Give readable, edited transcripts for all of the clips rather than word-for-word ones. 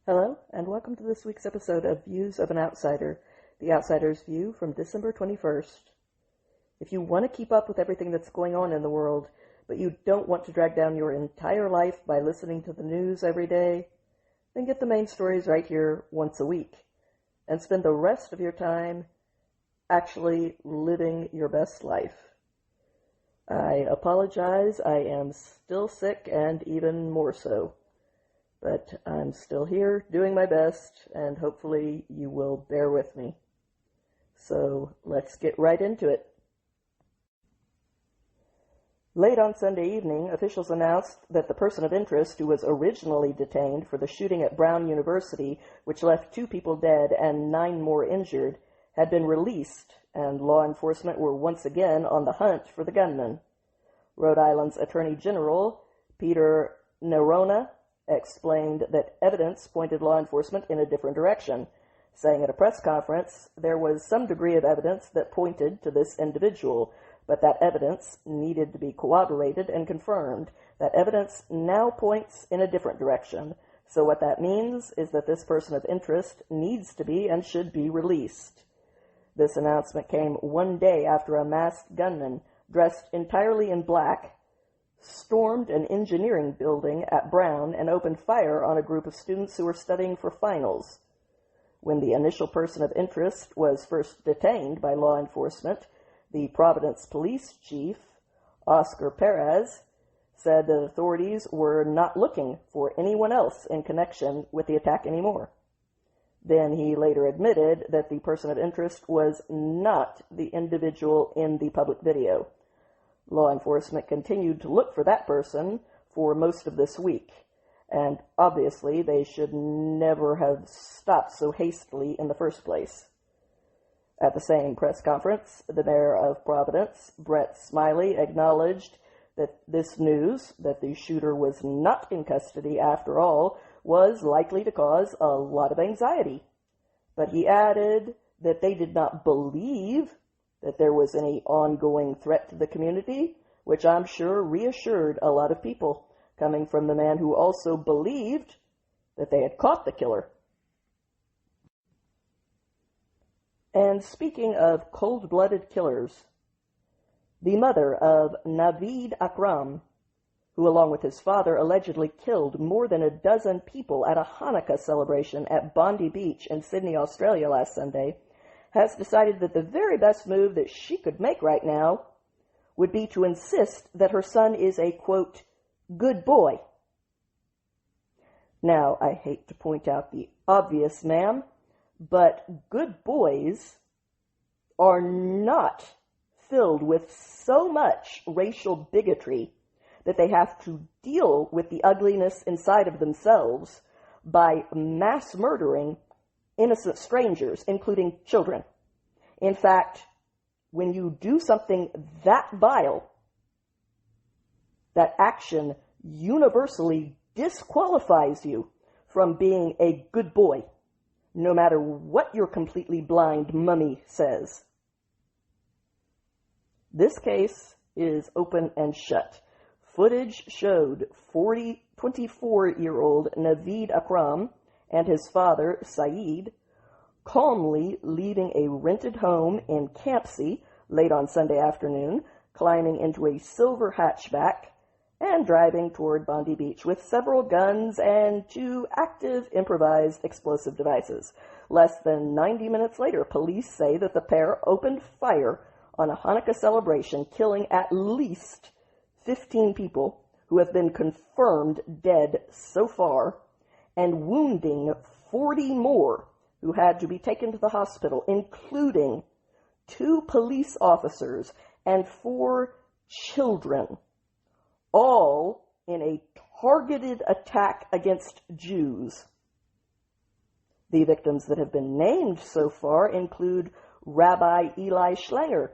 Hello, and welcome to this week's episode of Views of an Outsider, the outsider's view from December 21st. If you want to keep up with everything that's going on in the world, but you don't want to drag down your entire life by listening to the news every day, then get the main stories right here once a week, and spend the rest of your time actually living your best life. I apologize, I am still sick and even more so. But I'm still here doing my best, and hopefully you will bear with me. So let's get right into it. Late on Sunday evening, officials announced that the person of interest who was originally detained for the shooting at Brown University, which left 2 people dead and 9 more injured, had been released, and law enforcement were once again on the hunt for the gunman. Rhode Island's Attorney General, Peter Nerona, explained that evidence pointed law enforcement in a different direction, saying at a press conference there was some degree of evidence that pointed to this individual, but that evidence needed to be corroborated and confirmed. That evidence now points in a different direction. So what that means is that this person of interest needs to be and should be released. This announcement came one day after a masked gunman, dressed entirely in black, stormed an engineering building at Brown and opened fire on a group of students who were studying for finals. When the initial person of interest was first detained by law enforcement, the Providence police chief, Oscar Perez, said that authorities were not looking for anyone else in connection with the attack anymore. Then he later admitted that the person of interest was not the individual in the public video. Law enforcement continued to look for that person for most of this week, and obviously they should never have stopped so hastily in the first place. At the same press conference, the mayor of Providence, Brett Smiley, acknowledged that this news, that the shooter was not in custody after all, was likely to cause a lot of anxiety. But he added that they did not believe that there was any ongoing threat to the community, which I'm sure reassured a lot of people, coming from the man who also believed that they had caught the killer. And speaking of cold-blooded killers, the mother of Naveed Akram, who along with his father allegedly killed more than a dozen people at a Hanukkah celebration at Bondi Beach in Sydney, Australia last Sunday, has decided that the very best move that she could make right now would be to insist that her son is a, quote, good boy. Now, I hate to point out the obvious, ma'am, but good boys are not filled with so much racial bigotry that they have to deal with the ugliness inside of themselves by mass murdering innocent strangers, including children. In fact, when you do something that vile, that action universally disqualifies you from being a good boy, no matter what your completely blind mummy says. This case is open and shut. Footage showed 24-year-old Naveed Akram and his father, Saeed, calmly leaving a rented home in Campsie late on Sunday afternoon, climbing into a silver hatchback, and driving toward Bondi Beach with several guns and 2 active improvised explosive devices. Less than 90 minutes later, police say that the pair opened fire on a Hanukkah celebration, killing at least 15 people who have been confirmed dead so far, and wounding 40 more who had to be taken to the hospital, including 2 police officers and 4 children, all in a targeted attack against Jews. The victims that have been named so far include Rabbi Eli Schlanger,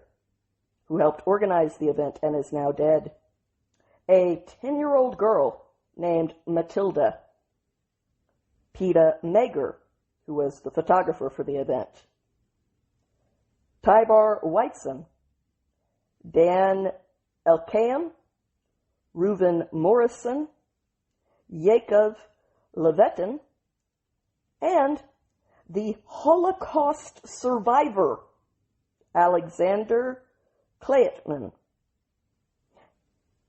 who helped organize the event and is now dead, a 10-year-old girl named Matilda, Peta Mager, who was the photographer for the event, Tybar Whiteson, Dan Elkayam, Reuven Morrison, Yaakov Levitin, and the Holocaust survivor, Alexander Kleitman.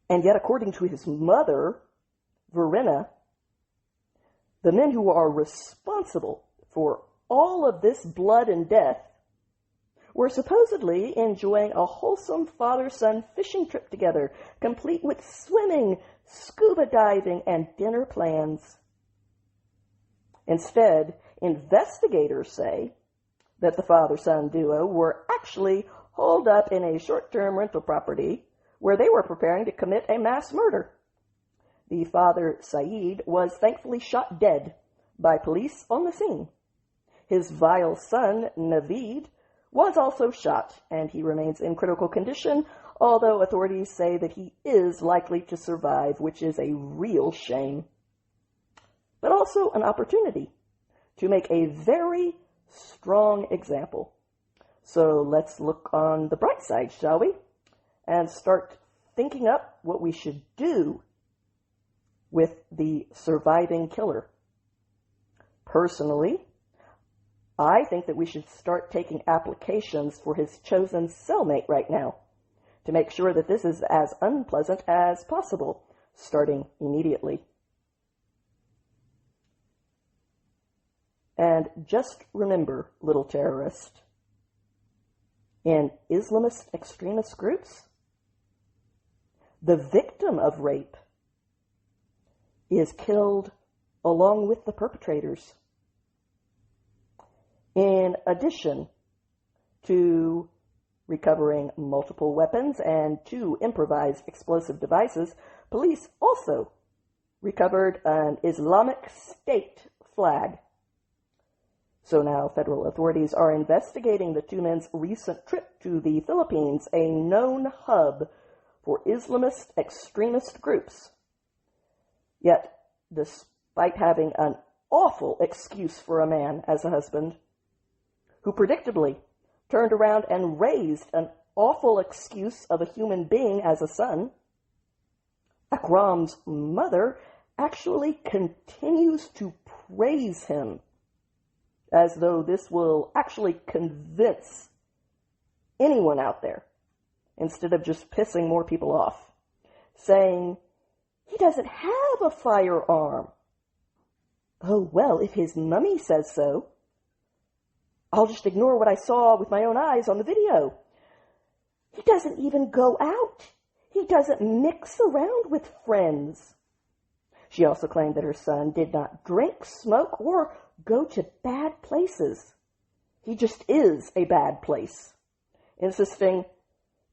And yet, according to his mother, Verena, the men who are responsible for all of this blood and death were supposedly enjoying a wholesome father-son fishing trip together, complete with swimming, scuba diving, and dinner plans. Instead, investigators say that the father-son duo were actually holed up in a short-term rental property where they were preparing to commit a mass murder. The father, Saeed, was thankfully shot dead by police on the scene. His vile son, Naveed, was also shot, and he remains in critical condition, although authorities say that he is likely to survive, which is a real shame. But also an opportunity to make a very strong example. So let's look on the bright side, shall we? And start thinking up what we should do with the surviving killer. Personally, I think that we should start taking applications for his chosen cellmate right now to make sure that this is as unpleasant as possible, starting immediately. And just remember, little terrorist, in Islamist extremist groups, the victim of rape is killed along with the perpetrators. In addition to recovering multiple weapons and 2 improvised explosive devices, police also recovered an Islamic State flag. So now federal authorities are investigating the 2 men's recent trip to the Philippines, a known hub for Islamist extremist groups. Yet, despite having an awful excuse for a man as a husband, who predictably turned around and raised an awful excuse of a human being as a son, Akram's mother actually continues to praise him, as though this will actually convince anyone out there, instead of just pissing more people off, saying, he doesn't have a firearm. Oh, well, if his mummy says so, I'll just ignore what I saw with my own eyes on the video. He doesn't even go out. He doesn't mix around with friends. She also claimed that her son did not drink, smoke, or go to bad places. He just is a bad place, insisting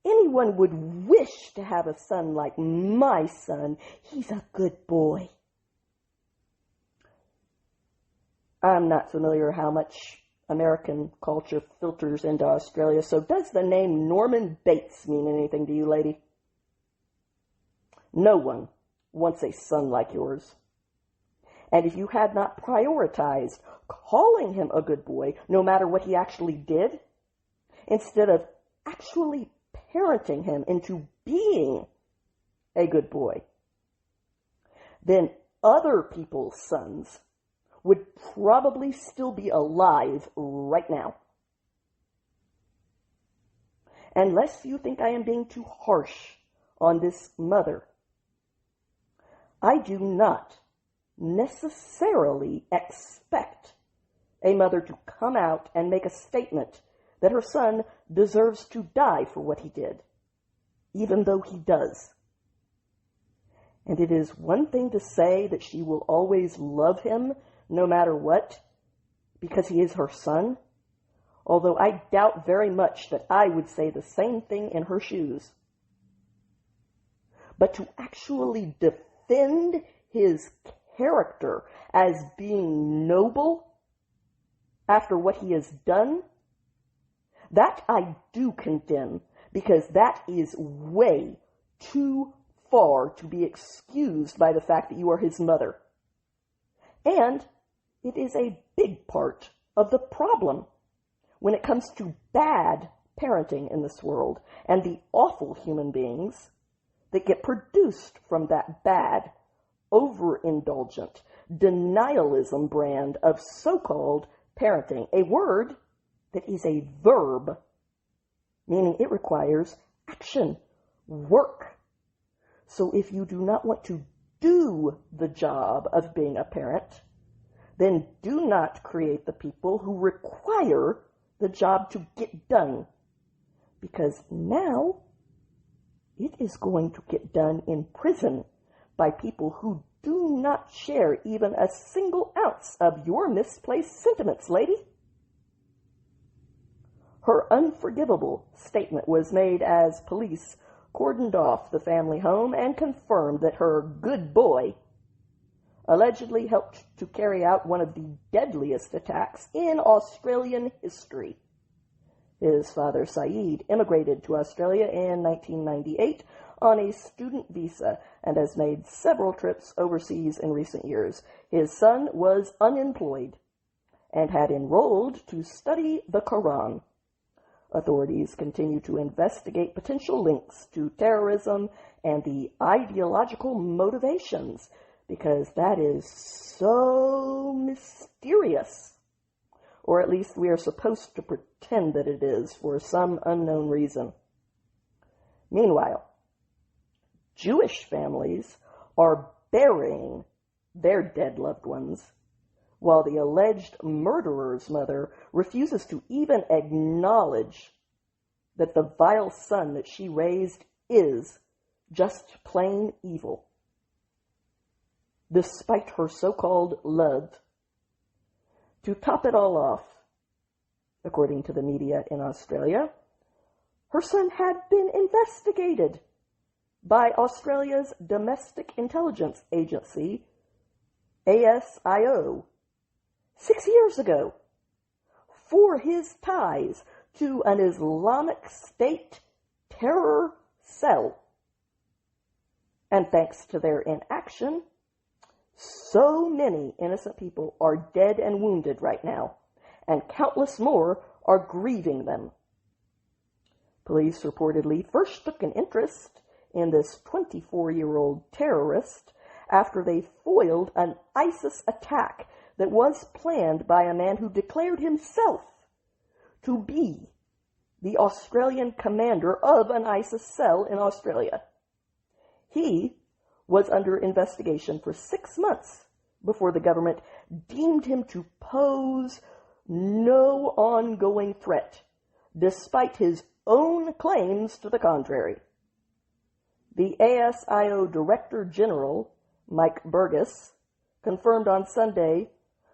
anyone would wish to have a son like my son. He's a good boy. I'm not familiar how much American culture filters into Australia, so does the name Norman Bates mean anything to you, lady? No one wants a son like yours. And if you had not prioritized calling him a good boy, no matter what he actually did, instead of actually parenting him into being a good boy, then other people's sons would probably still be alive right now. Unless you think I am being too harsh on this mother, I do not necessarily expect a mother to come out and make a statement that her son deserves to die for what he did, even though he does. And it is one thing to say that she will always love him no matter what, because he is her son, although I doubt very much that I would say the same thing in her shoes. But to actually defend his character as being noble after what he has done, that I do condemn, because that is way too far to be excused by the fact that you are his mother. And it is a big part of the problem when it comes to bad parenting in this world and the awful human beings that get produced from that bad, overindulgent, denialism brand of so-called parenting, a word that is a verb, meaning it requires action, work. So if you do not want to do the job of being a parent, then do not create the people who require the job to get done, because now it is going to get done in prison by people who do not share even a single ounce of your misplaced sentiments, lady. Her unforgivable statement was made as police cordoned off the family home and confirmed that her good boy allegedly helped to carry out one of the deadliest attacks in Australian history. His father, Saeed, immigrated to Australia in 1998 on a student visa and has made several trips overseas in recent years. His son was unemployed and had enrolled to study the Quran. Authorities continue to investigate potential links to terrorism and the ideological motivations, because that is so mysterious. Or at least we are supposed to pretend that it is for some unknown reason. Meanwhile, Jewish families are burying their dead loved ones, while the alleged murderer's mother refuses to even acknowledge that the vile son that she raised is just plain evil. Despite her so-called love. To top it all off, according to the media in Australia, her son had been investigated by Australia's Domestic Intelligence Agency, ASIO, 6 years ago for his ties to an Islamic State terror cell. And thanks to their inaction, so many innocent people are dead and wounded right now, and countless more are grieving them. Police reportedly first took an interest in this 24-year-old terrorist after they foiled an ISIS attack that was planned by a man who declared himself to be the Australian commander of an ISIS cell in Australia. He was under investigation for 6 months before the government deemed him to pose no ongoing threat, despite his own claims to the contrary. The ASIO Director General, Mike Burgess, confirmed on Sunday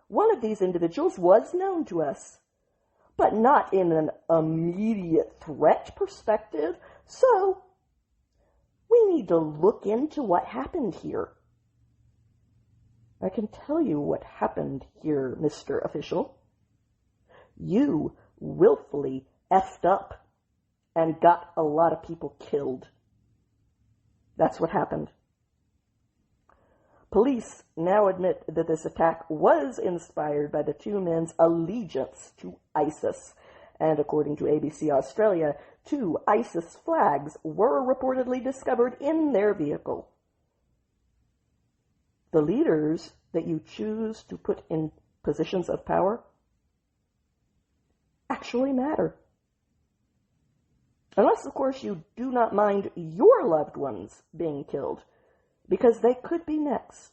one of these individuals was known to us, but not in an immediate threat perspective, so we need to look into what happened here. I can tell you what happened here, Mr. Official. You willfully effed up and got a lot of people killed. That's what happened. Police now admit that this attack was inspired by the two men's allegiance to ISIS, and according to ABC Australia, 2 ISIS flags were reportedly discovered in their vehicle. The leaders that you choose to put in positions of power actually matter. Unless, of course, you do not mind your loved ones being killed, because they could be next.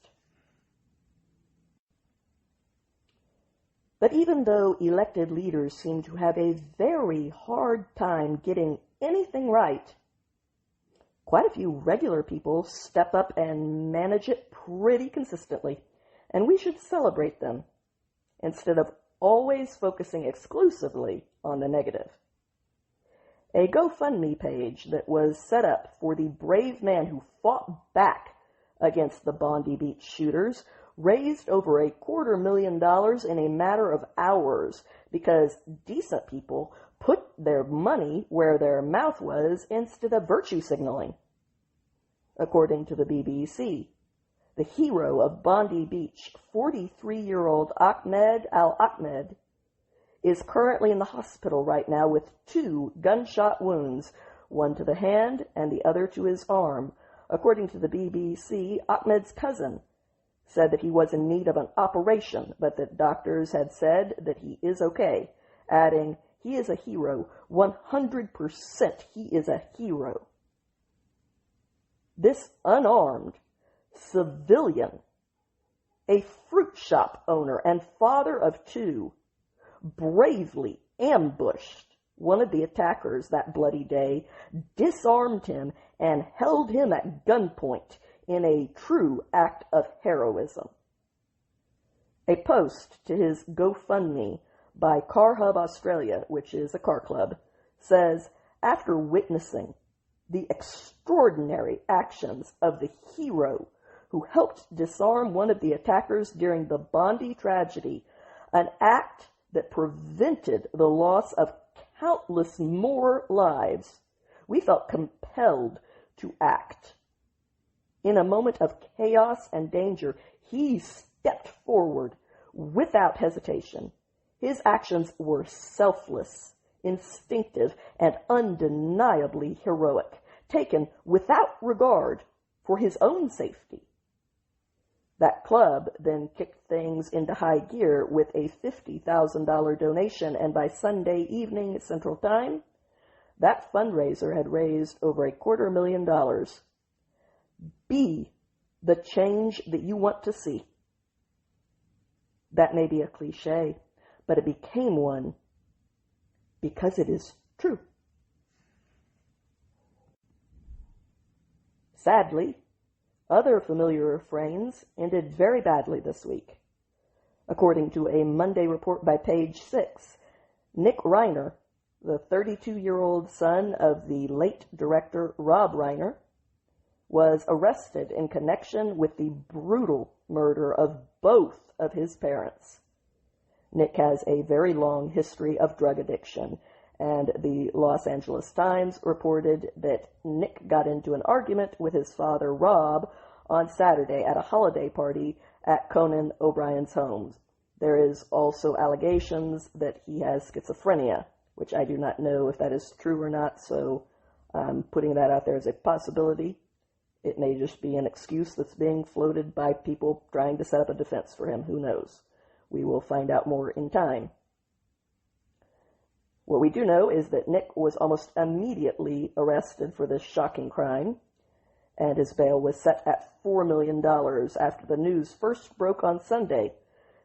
But even though elected leaders seem to have a very hard time getting anything right, quite a few regular people step up and manage it pretty consistently, and we should celebrate them instead of always focusing exclusively on the negative. A GoFundMe page that was set up for the brave man who fought back against the Bondi Beach shooters raised over $250,000 in a matter of hours because decent people put their money where their mouth was instead of virtue signaling. According to the BBC, the hero of Bondi Beach, 43-year-old Ahmed Al-Ahmed, is currently in the hospital right now with 2 gunshot wounds, one to the hand and the other to his arm. According to the BBC, Ahmed's cousin said that he was in need of an operation, but that doctors had said that he is okay, adding, "He is a hero. 100% he is a hero." This unarmed civilian, a fruit shop owner and father of two, bravely ambushed one of the attackers that bloody day, disarmed him, and held him at gunpoint in a true act of heroism. A post to his GoFundMe by Car Hub Australia, which is a car club, says, after witnessing the extraordinary actions of the hero who helped disarm one of the attackers during the Bondi tragedy, an act that prevented the loss of countless more lives, we felt compelled to act. In a moment of chaos and danger, he stepped forward without hesitation. His actions were selfless, instinctive, and undeniably heroic, taken without regard for his own safety. That club then kicked things into high gear with a $50,000 donation, and by Sunday evening Central Time, that fundraiser had raised over $250,000. Be the change that you want to see. That may be a cliche, but it became one because it is true. Sadly, other familiar refrains ended very badly this week. According to a Monday report by Page 6, Nick Reiner, the 32-year-old son of the late director Rob Reiner, was arrested in connection with the brutal murder of both of his parents. Nick has a very long history of drug addiction, and the Los Angeles Times reported that Nick got into an argument with his father, Rob, on Saturday at a holiday party at Conan O'Brien's home. There is also allegations that he has schizophrenia, which I do not know if that is true or not, so I'm putting that out there as a possibility. It may just be an excuse that's being floated by people trying to set up a defense for him. Who knows? We will find out more in time. What we do know is that Nick was almost immediately arrested for this shocking crime, and his bail was set at $4 million after the news first broke on Sunday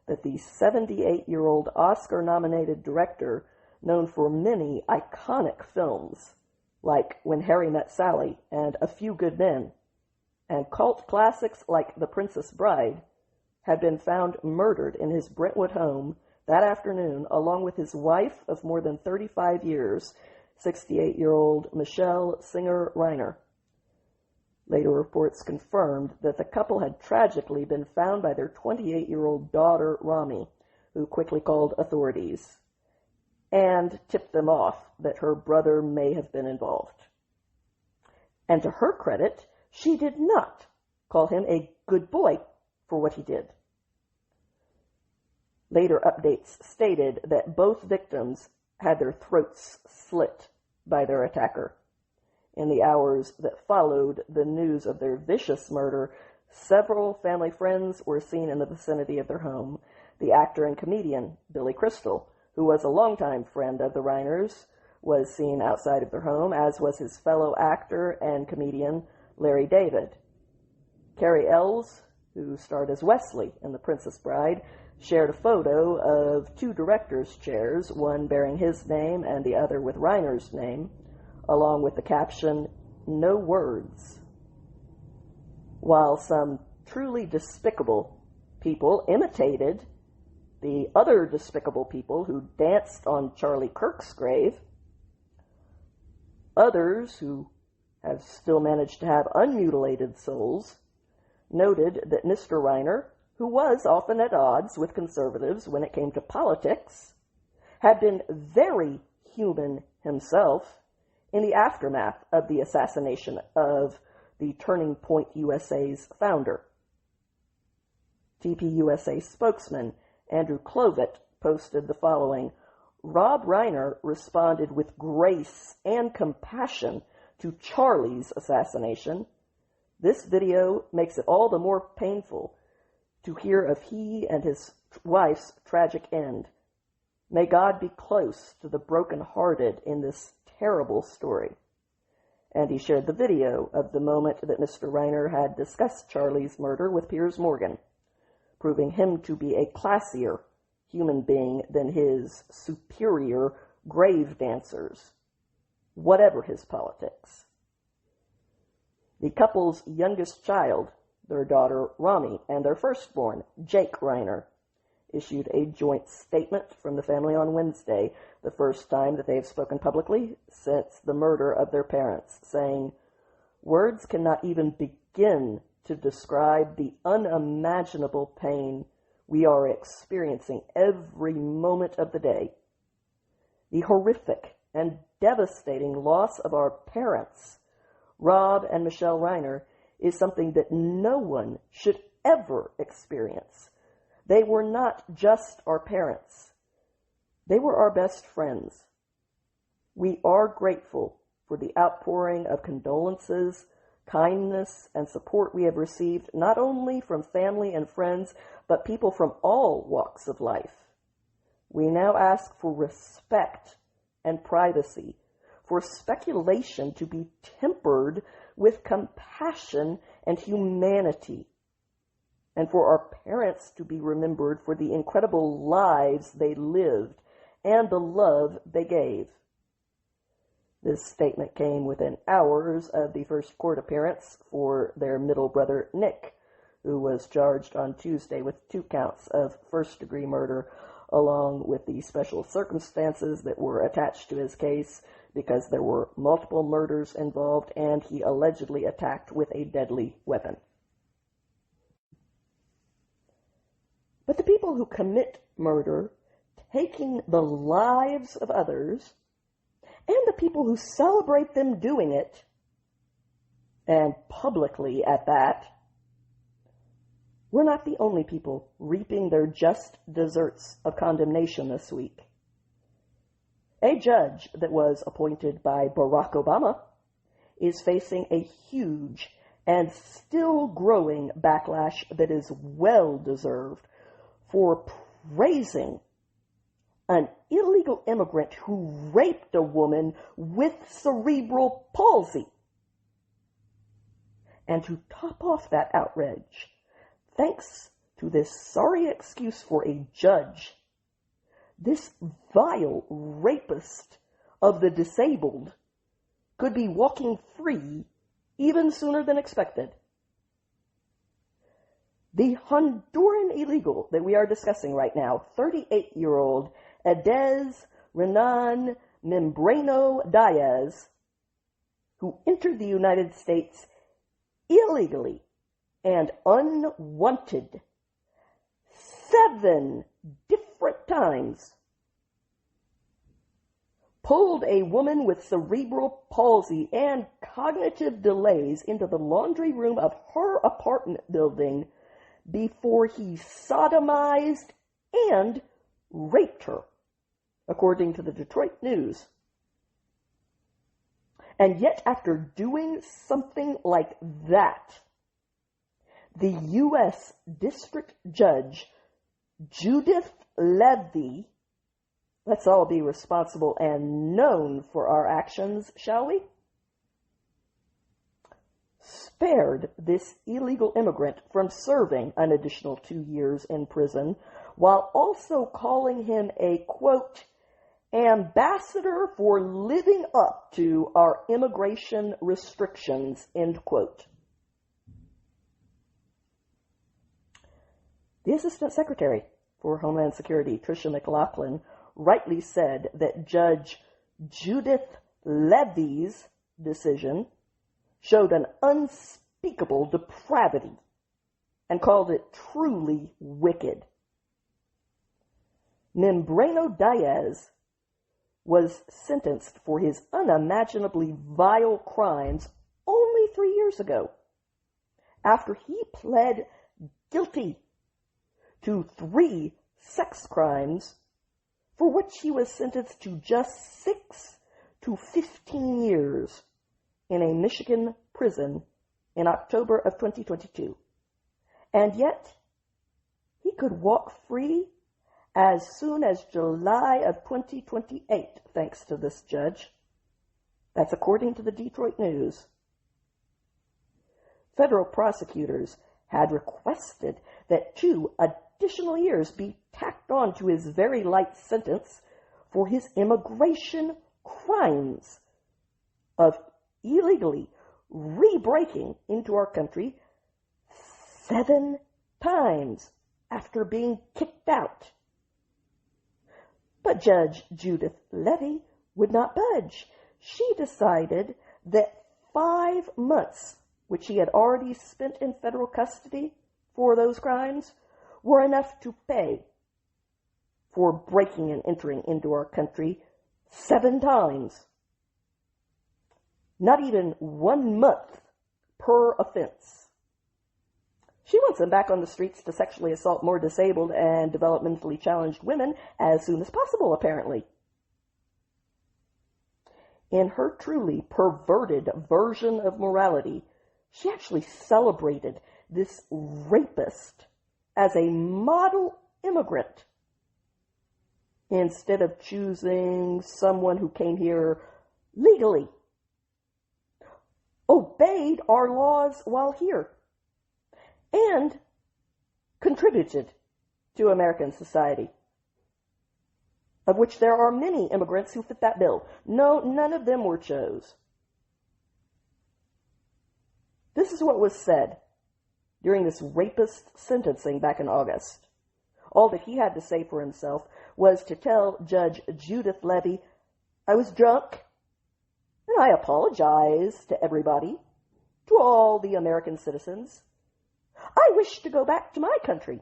that the 78-year-old Oscar-nominated director, known for many iconic films like When Harry Met Sally and A Few Good Men, and cult classics like The Princess Bride, had been found murdered in his Brentwood home that afternoon, along with his wife of more than 35 years, 68-year-old Michelle Singer Reiner. Later reports confirmed that the couple had tragically been found by their 28-year-old daughter, Rami, who quickly called authorities and tipped them off that her brother may have been involved. And to her credit, she did not call him a good boy for what he did. Later updates stated that both victims had their throats slit by their attacker. In the hours that followed the news of their vicious murder, several family friends were seen in the vicinity of their home. The actor and comedian Billy Crystal, who was a longtime friend of the Reiners, was seen outside of their home, as was his fellow actor and comedian Larry David. Carrie Ells, who starred as Wesley in The Princess Bride, shared a photo of two directors' chairs, one bearing his name and the other with Reiner's name, along with the caption, "No words." While some truly despicable people imitated the other despicable people who danced on Charlie Kirk's grave, others who have still managed to have unmutilated souls noted that Mr. Reiner, who was often at odds with conservatives when it came to politics, had been very human himself in the aftermath of the assassination of the Turning Point USA's founder. TPUSA spokesman Andrew Clovet posted the following: Rob Reiner responded with grace and compassion to Charlie's assassination. This video makes it all the more painful to hear of he and his wife's tragic end. May God be close to the broken-hearted in this terrible story. And he shared the video of the moment that Mr. Reiner had discussed Charlie's murder with Piers Morgan, proving him to be a classier human being than his superior grave dancers, whatever his politics. The couple's youngest child, their daughter Rami, and their firstborn, Jake Reiner, issued a joint statement from the family on Wednesday, the first time that they have spoken publicly since the murder of their parents, saying, "Words cannot even begin to describe the unimaginable pain we are experiencing every moment of the day. The horrific and devastating loss of our parents, Rob and Michelle Reiner, is something that no one should ever experience. They were not just our parents. They were our best friends. We are grateful for the outpouring of condolences, kindness, and support we have received, not only from family and friends, but people from all walks of life. We now ask for respect and privacy, for speculation to be tempered with compassion and humanity, and for our parents to be remembered for the incredible lives they lived and the love they gave." This statement came within hours of the first court appearance for their middle brother, Nick, who was charged on Tuesday with 2 counts of first-degree murder, along with the special circumstances that were attached to his case because there were multiple murders involved and he allegedly attacked with a deadly weapon. But the people who commit murder, taking the lives of others, and the people who celebrate them doing it, and publicly at that, we're not the only people reaping their just deserts of condemnation this week. A judge that was appointed by Barack Obama is facing a huge and still growing backlash that is well deserved for praising an illegal immigrant who raped a woman with cerebral palsy. And to top off that outrage, thanks to this sorry excuse for a judge, this vile rapist of the disabled could be walking free even sooner than expected. The Honduran illegal that we are discussing right now, 38-year-old Edez Renan Membrano Diaz, who entered the United States illegally and unwanted 7 different times, pulled a woman with cerebral palsy and cognitive delays into the laundry room of her apartment building before he sodomized and raped her, according to the Detroit News. And yet, after doing something like that, the U.S. District Judge Judith Levy, let's all be responsible and known for our actions, shall we? Spared this illegal immigrant from serving an additional 2 years in prison, while also calling him a, quote, ambassador for living up to our immigration restrictions, end quote. The Assistant Secretary for Homeland Security, Tricia McLaughlin, rightly said that Judge Judith Levy's decision showed an unspeakable depravity and called it truly wicked. Membrano Diaz was sentenced for his unimaginably vile crimes only 3 years ago, after he pled guilty to 3 sex crimes for which he was sentenced to just 6 to 15 years in a Michigan prison in October of 2022. And yet, He could walk free as soon as July of 2028, thanks to this judge. That's according to the Detroit News. Federal prosecutors had requested that 2 additional years be tacked on to his very light sentence for his immigration crimes of illegally re-breaking into our country 7 times after being kicked out. But Judge Judith Levy would not budge. She decided that 5 months, which he had already spent in federal custody for those crimes, were enough to pay for breaking and entering into our country 7 times. Not even 1 month per offense. She wants him back on the streets to sexually assault more disabled and developmentally challenged women as soon as possible, apparently. In her truly perverted version of morality, she actually celebrated this rapist as a model immigrant instead of choosing someone who came here legally, obeyed our laws while here, and contributed to American society, of which there are many immigrants who fit that bill. No, none of them were chose. This is what was said during this rapist sentencing back in August. All that he had to say for himself was to tell Judge Judith Levy, "I was drunk, and I apologize to everybody, to all the American citizens. I wish to go back to my country,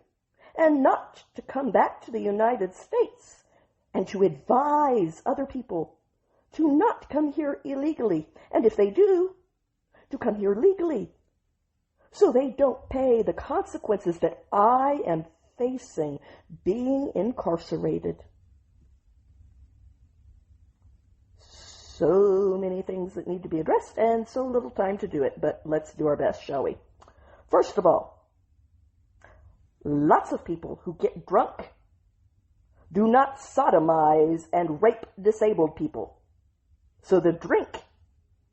and not to come back to the United States, and to advise other people to not come here illegally, and if they do, to come here legally, so they don't pay the consequences that I am facing being incarcerated." So many things that need to be addressed, and so little time to do it, but let's do our best, shall we? First of all, lots of people who get drunk do not sodomize and rape disabled people. So the drink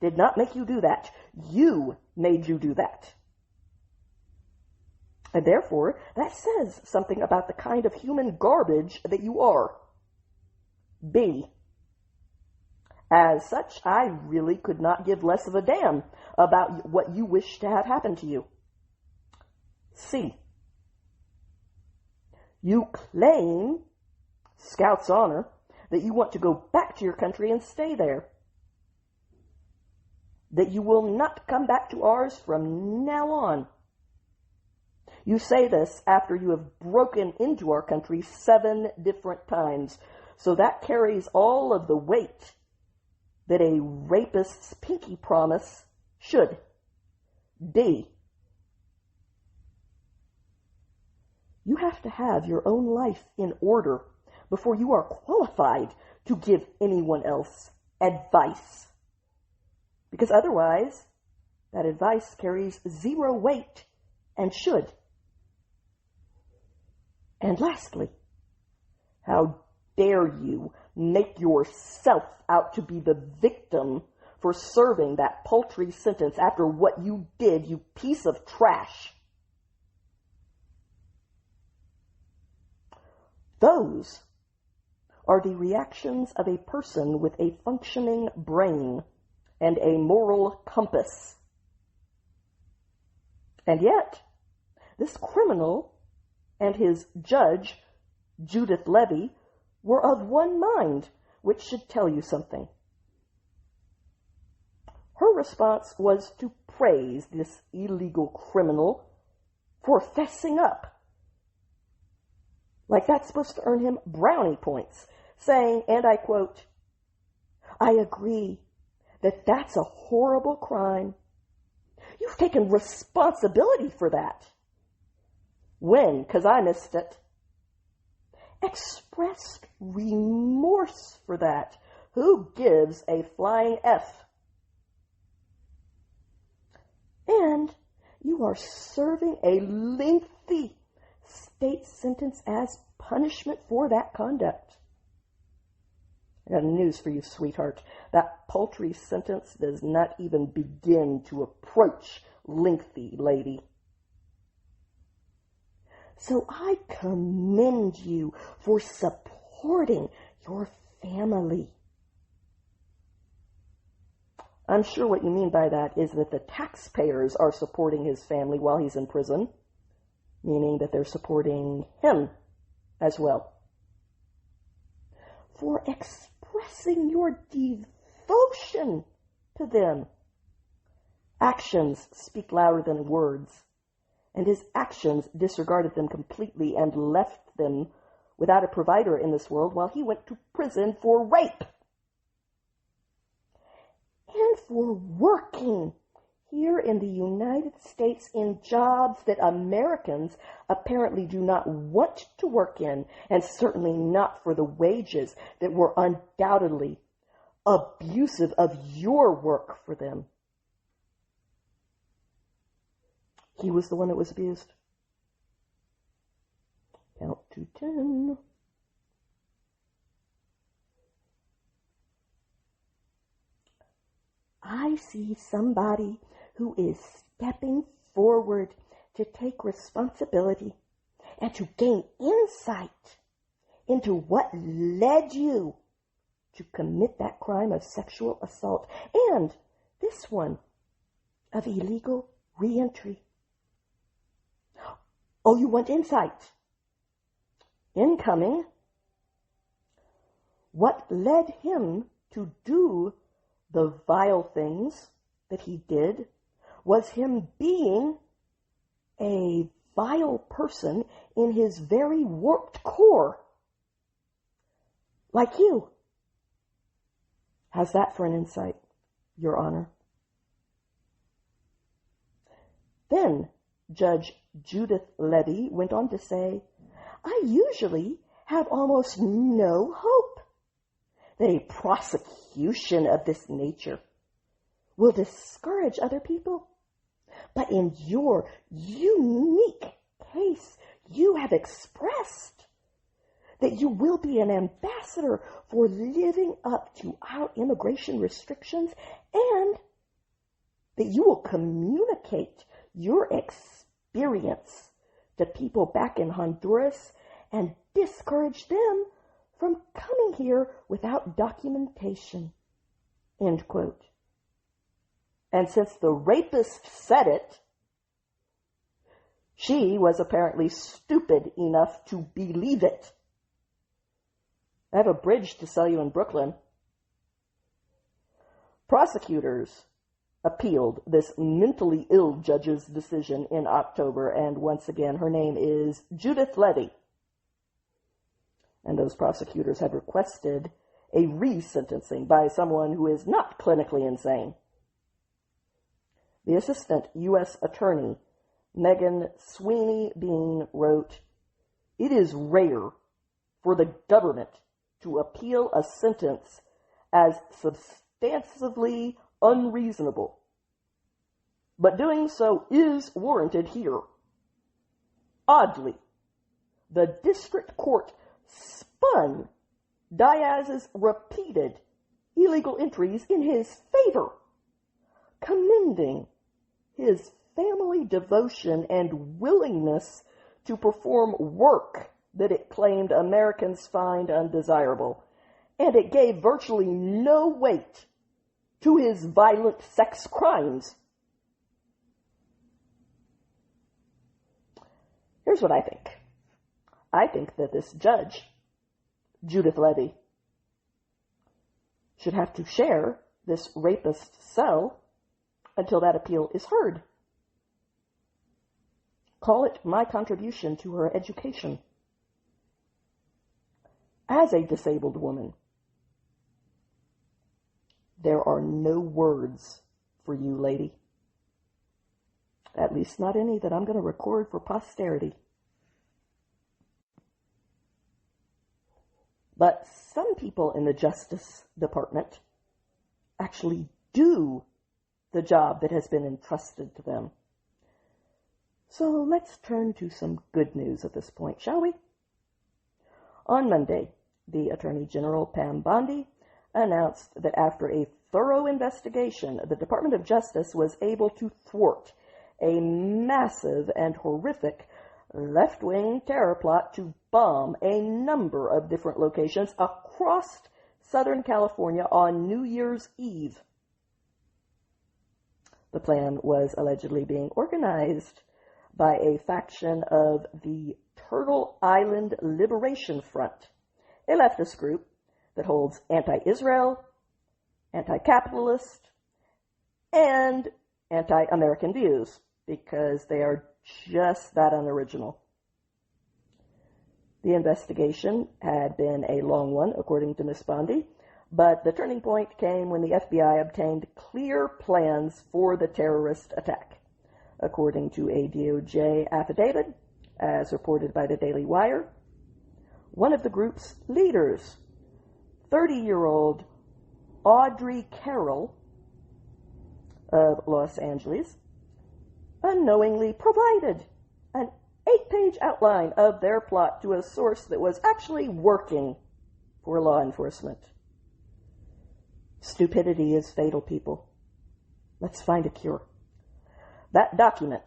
did not make you do that. You made you do that. And therefore, that says something about the kind of human garbage that you are. B, as such, I really could not give less of a damn about what you wish to have happen to you. C, you claim, Scout's honor, that you want to go back to your country and stay there. That you will not come back to ours from now on. You say this after you have broken into our country 7 different times. So that carries all of the weight that a rapist's pinky promise should. D, you have to have your own life in order before you are qualified to give anyone else advice. Because otherwise, that advice carries 0 weight and should. And lastly, how dare you make yourself out to be the victim for serving that paltry sentence after what you did, you piece of trash. Those are the reactions of a person with a functioning brain and a moral compass. And yet, this criminal and his judge, Judith Levy, were of one mind, which should tell you something. Her response was to praise this illegal criminal for fessing up. Like that's supposed to earn him brownie points, saying, and I quote, "I agree that that's a horrible crime. You've taken responsibility for that." When? 'Cause I missed it. Expressed remorse for that. Who gives a flying F? And you are serving a lengthy State's sentence as punishment for that conduct. I got news for you, sweetheart. That paltry sentence does not even begin to approach lengthy, lady. So I commend you for supporting your family. I'm sure what you mean by that is that the taxpayers are supporting his family while he's in prison, meaning that they're supporting him as well. For expressing your devotion to them. Actions speak louder than words, and his actions disregarded them completely and left them without a provider in this world while he went to prison for rape. And for working here in the United States in jobs that Americans apparently do not want to work in, and certainly not for the wages that were undoubtedly abusive of your work for them. He was the one that was abused. Count to 10. I see somebody who is stepping forward to take responsibility and to gain insight into what led you to commit that crime of sexual assault and this one of illegal reentry. Oh, you want insight? Incoming. What led him to do the vile things that he did was him being a vile person in his very warped core, like you. How's that for an insight, Your Honor? Then Judge Judith Levy went on to say, I usually have almost no hope that a prosecution of this nature will discourage other people. But in your unique case, you have expressed that you will be an ambassador for living up to our immigration restrictions and that you will communicate your experience to people back in Honduras and discourage them from coming here without documentation. End quote. And since the rapist said it, she was apparently stupid enough to believe it. I have a bridge to sell you in Brooklyn. Prosecutors appealed this mentally ill judge's decision in October, and once again, her name is Judith Levy. And those prosecutors have requested a resentencing by someone who is not clinically insane. The Assistant U.S. Attorney, Megan Sweeney Bean, wrote, "It is rare for the government to appeal a sentence as substantively unreasonable, but doing so is warranted here. Oddly, the district court spun Diaz's repeated illegal entries in his favor, commending his family devotion and willingness to perform work that it claimed Americans find undesirable, and it gave virtually no weight to his violent sex crimes." Here's what I think. I think that this judge, Judith Levy, should have to share this rapist's cell until that appeal is heard. Call it my contribution to her education. As a disabled woman, there are no words for you, lady. At least not any that I'm going to record for posterity. But some people in the Justice Department actually do the job that has been entrusted to them. So let's turn to some good news at this point, shall we? On Monday, the Attorney General, Pam Bondi, announced that after a thorough investigation, the Department of Justice was able to thwart a massive and horrific left-wing terror plot to bomb a number of different locations across Southern California on New Year's Eve. The plan was allegedly being organized by a faction of the Turtle Island Liberation Front, a leftist group that holds anti-Israel, anti-capitalist, and anti-American views, because they are just that unoriginal. The investigation had been a long one, according to Ms. Bondi, but the turning point came when the FBI obtained clear plans for the terrorist attack. According to a DOJ affidavit, as reported by the Daily Wire, one of the group's leaders, 30-year-old Audrey Carroll of Los Angeles, unknowingly provided an 8-page outline of their plot to a source that was actually working for law enforcement. Stupidity is fatal, people. Let's find a cure. That document,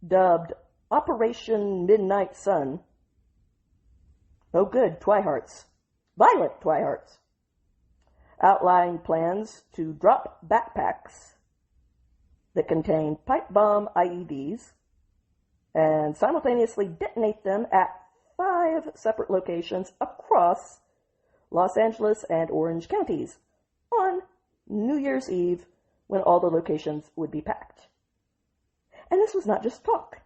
dubbed Operation Midnight Sun, oh good, Twiharts, violent Twiharts, outlined plans to drop backpacks that contain pipe bomb IEDs and simultaneously detonate them at 5 separate locations across Los Angeles and Orange counties on New Year's Eve, when all the locations would be packed. And this was not just talk.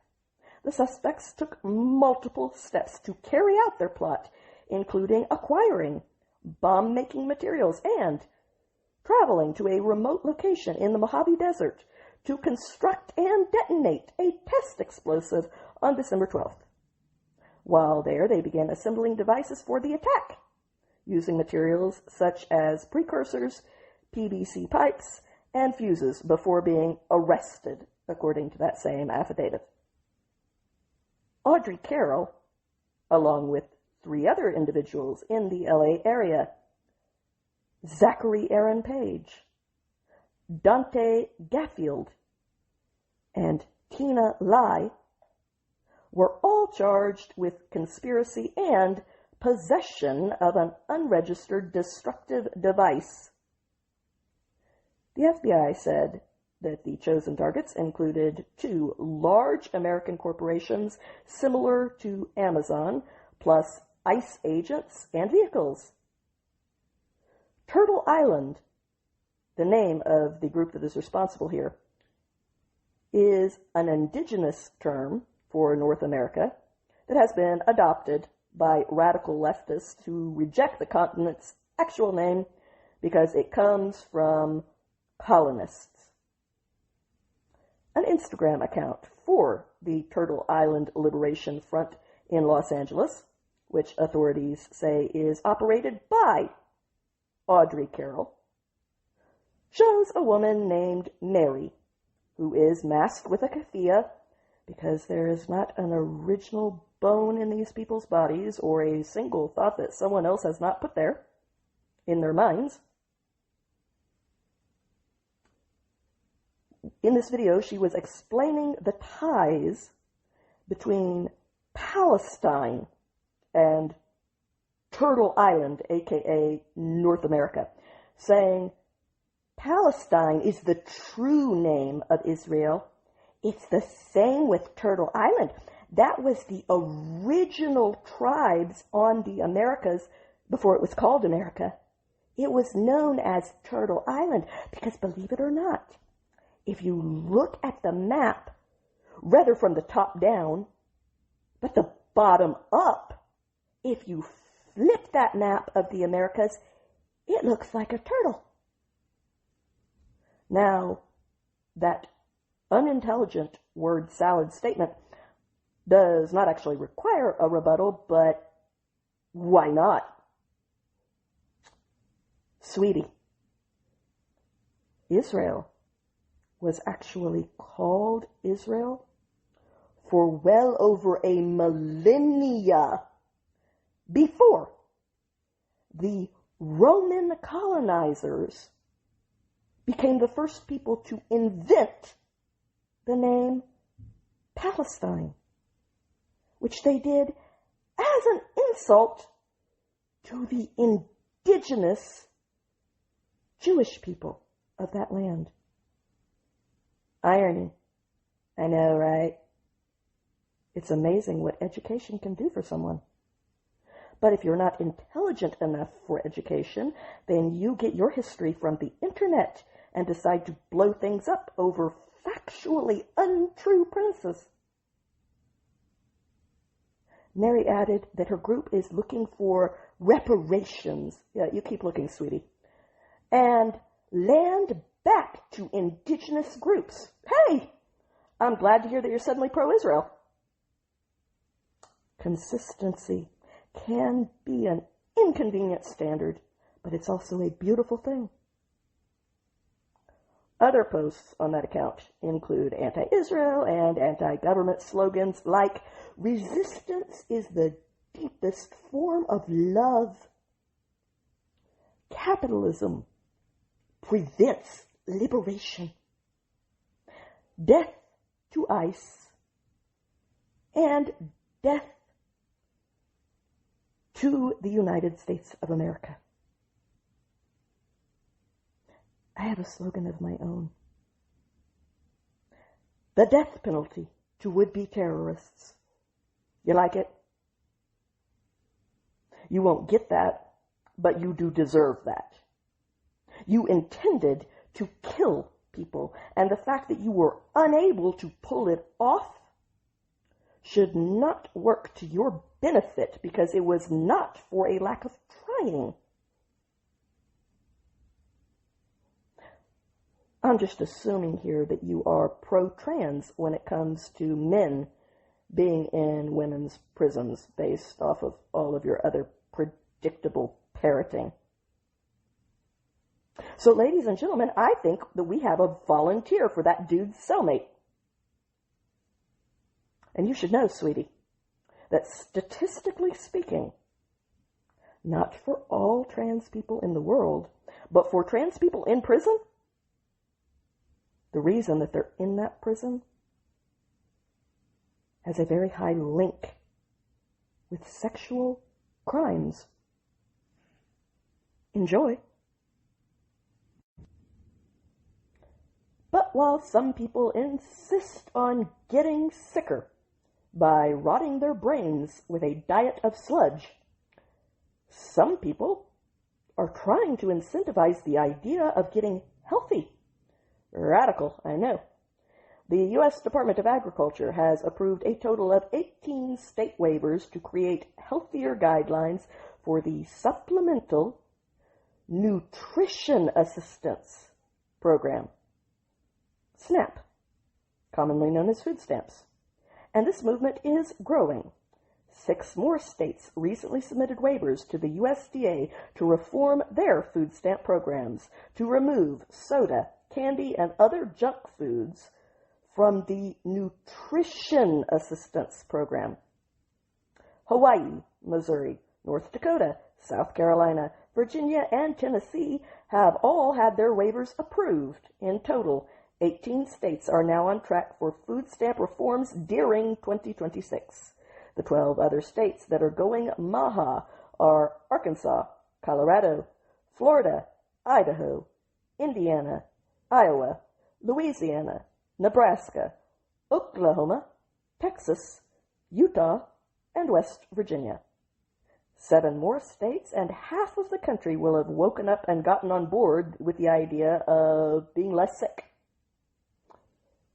The suspects took multiple steps to carry out their plot, including acquiring bomb-making materials and traveling to a remote location in the Mojave Desert to construct and detonate a test explosive on December 12th. While there, they began assembling devices for the attack, using materials such as precursors, PVC pipes, and fuses before being arrested, according to that same affidavit. Audrey Carroll, along with 3 other individuals in the LA area, Zachary Aaron Page, Dante Gaffield, and Tina Lai, were all charged with conspiracy and possession of an unregistered destructive device. The FBI said that the chosen targets included 2 large American corporations similar to Amazon, plus ICE agents and vehicles. Turtle Island, the name of the group that is responsible here, is an indigenous term for North America that has been adopted by radical leftists who reject the continent's actual name because it comes from colonists. An Instagram account for the Turtle Island Liberation Front in Los Angeles, which authorities say is operated by Audrey Carroll, shows a woman named Mary, who is masked with a keffiyeh because there is not an original bone in these people's bodies or a single thought that someone else has not put there in their minds. In this video, she was explaining the ties between Palestine and Turtle Island, aka North America, saying Palestine is the true name of Israel. It's the same with Turtle Island. That was the original tribes on the Americas before it was called America. It was known as Turtle Island because, believe it or not, if you look at the map, rather from the top down, but the bottom up, if you flip that map of the Americas, it looks like a turtle. Now, that unintelligent word salad statement does not actually require a rebuttal, but why not? Sweetie, Israel was actually called Israel for well over a millennia before the Roman colonizers became the first people to invent the name Palestine, which they did as an insult to the indigenous Jewish people of that land. Irony. I know, right? It's amazing what education can do for someone. But if you're not intelligent enough for education, then you get your history from the internet and decide to blow things up over factually untrue premises. Mary added that her group is looking for reparations. Yeah, you keep looking, sweetie. And land back to indigenous groups. Hey, I'm glad to hear that you're suddenly pro-Israel. Consistency can be an inconvenient standard, but it's also a beautiful thing. Other posts on that account include anti-Israel and anti-government slogans like, "Resistance is the deepest form of love." "Capitalism prevents liberation." "Death to ICE," and "Death to the United States of America." I have a slogan of my own. "The death penalty to would-be terrorists." You like it? You won't get that, but you do deserve that. You intended to kill people, and the fact that you were unable to pull it off should not work to your benefit, because it was not for a lack of trying. I'm just assuming here that you are pro-trans when it comes to men being in women's prisons based off of all of your other predictable parroting. So, ladies and gentlemen, I think that we have a volunteer for that dude's cellmate. And you should know, sweetie, that statistically speaking, not for all trans people in the world, but for trans people in prison, the reason that they're in that prison has a very high link with sexual crimes. Enjoy. But while some people insist on getting sicker by rotting their brains with a diet of sludge, some people are trying to incentivize the idea of getting healthy. Radical, I know. The U.S. Department of Agriculture has approved a total of 18 state waivers to create healthier guidelines for the Supplemental Nutrition Assistance Program, SNAP, commonly known as food stamps. And this movement is growing. 6 more states recently submitted waivers to the USDA to reform their food stamp programs, to remove soda, candy, and other junk foods from the Nutrition Assistance Program. Hawaii, Missouri, North Dakota, South Carolina, Virginia, and Tennessee have all had their waivers approved. In total, 18 states are now on track for food stamp reforms during 2026. The 12 other states that are going MAHA are Arkansas, Colorado, Florida, Idaho, Indiana, Iowa, Louisiana, Nebraska, Oklahoma, Texas, Utah, and West Virginia. 7 more states and half of the country will have woken up and gotten on board with the idea of being less sick.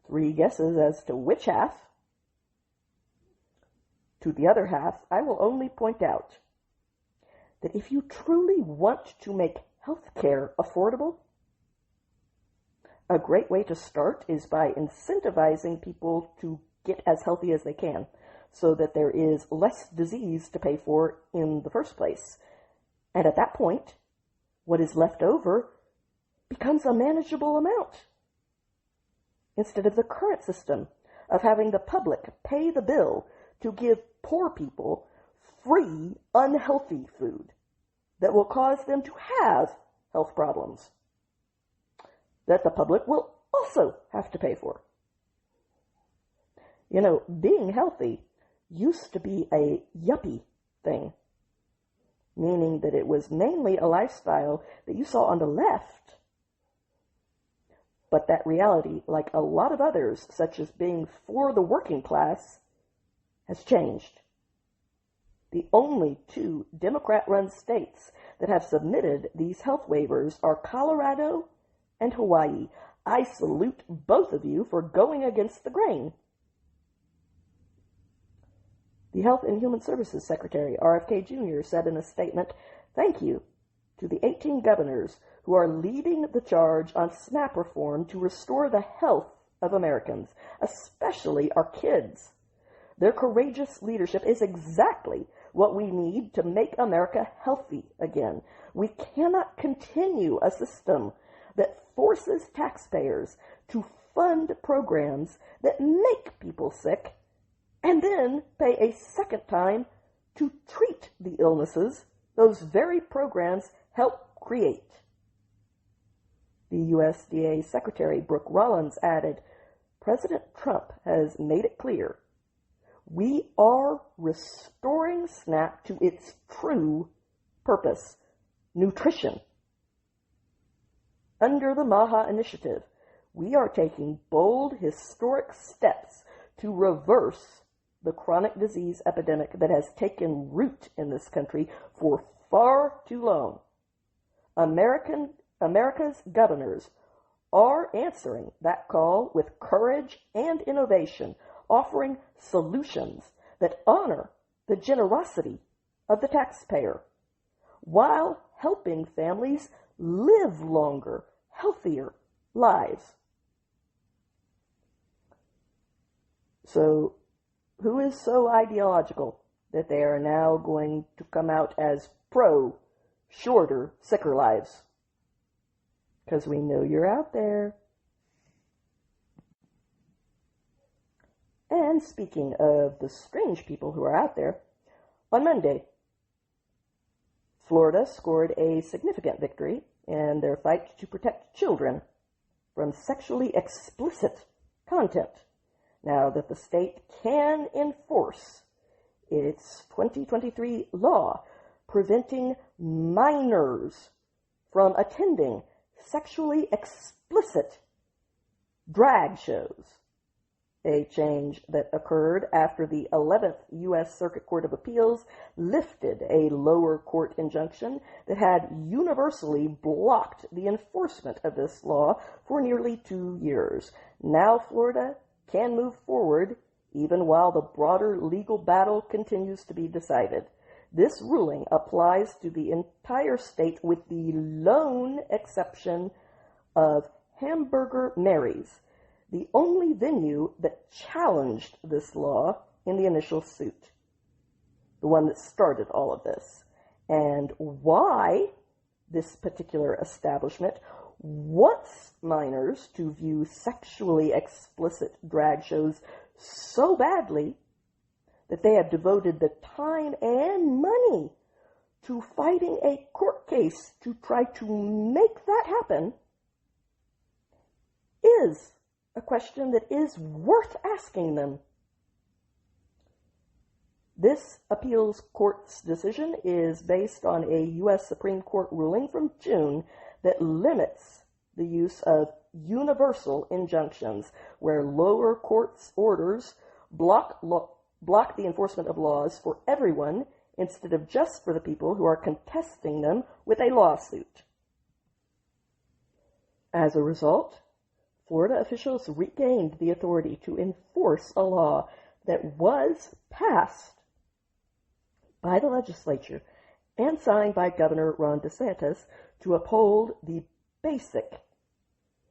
3 guesses as to which half. To the other half, I will only point out that if you truly want to make healthcare affordable, a great way to start is by incentivizing people to get as healthy as they can, so that there is less disease to pay for in the first place. And at that point, what is left over becomes a manageable amount, instead of the current system of having the public pay the bill to give poor people free, unhealthy food that will cause them to have health problems that the public will also have to pay for. You know, being healthy used to be a yuppie thing, meaning that it was mainly a lifestyle that you saw on the left. But that reality, like a lot of others, such as being for the working class, has changed. The only two Democrat-run states that have submitted these health waivers are Colorado and Hawaii. I salute both of you for going against the grain. The Health and Human Services Secretary, RFK Jr., said in a statement, "Thank you to the 18 governors who are leading the charge on SNAP reform to restore the health of Americans, especially our kids. Their courageous leadership is exactly what we need to make America healthy again. We cannot continue a system that forces taxpayers to fund programs that make people sick and then pay a second time to treat the illnesses those very programs help create." The USDA Secretary Brooke Rollins added, "President Trump has made it clear we are restoring SNAP to its true purpose, nutrition. Under the MAHA initiative, we are taking bold, historic steps to reverse the chronic disease epidemic that has taken root in this country for far too long. America's governors are answering that call with courage and innovation, offering solutions that honor the generosity of the taxpayer, while helping families live longer, healthier lives." So, who is so ideological that they are now going to come out as pro shorter, sicker lives? Because we know you're out there. And speaking of the strange people who are out there, on Monday, Florida scored a significant victory in their fight to protect children from sexually explicit content, now that the state can enforce its 2023 law preventing minors from attending sexually explicit drag shows, a change that occurred after the 11th U.S. Circuit Court of Appeals lifted a lower court injunction that had universally blocked the enforcement of this law for nearly 2 years. Now Florida can move forward even while the broader legal battle continues to be decided. This ruling applies to the entire state with the lone exception of Hamburger Mary's, the only venue that challenged this law in the initial suit, the one that started all of this. And why this particular establishment wants minors to view sexually explicit drag shows so badly that they have devoted the time and money to fighting a court case to try to make that happen is a question that is worth asking them. This appeals court's decision is based on a U.S. Supreme Court ruling from June that limits the use of universal injunctions, where lower courts' orders block the enforcement of laws for everyone instead of just for the people who are contesting them with a lawsuit. As a result, Florida officials regained the authority to enforce a law that was passed by the legislature and signed by Governor Ron DeSantis to uphold the basic,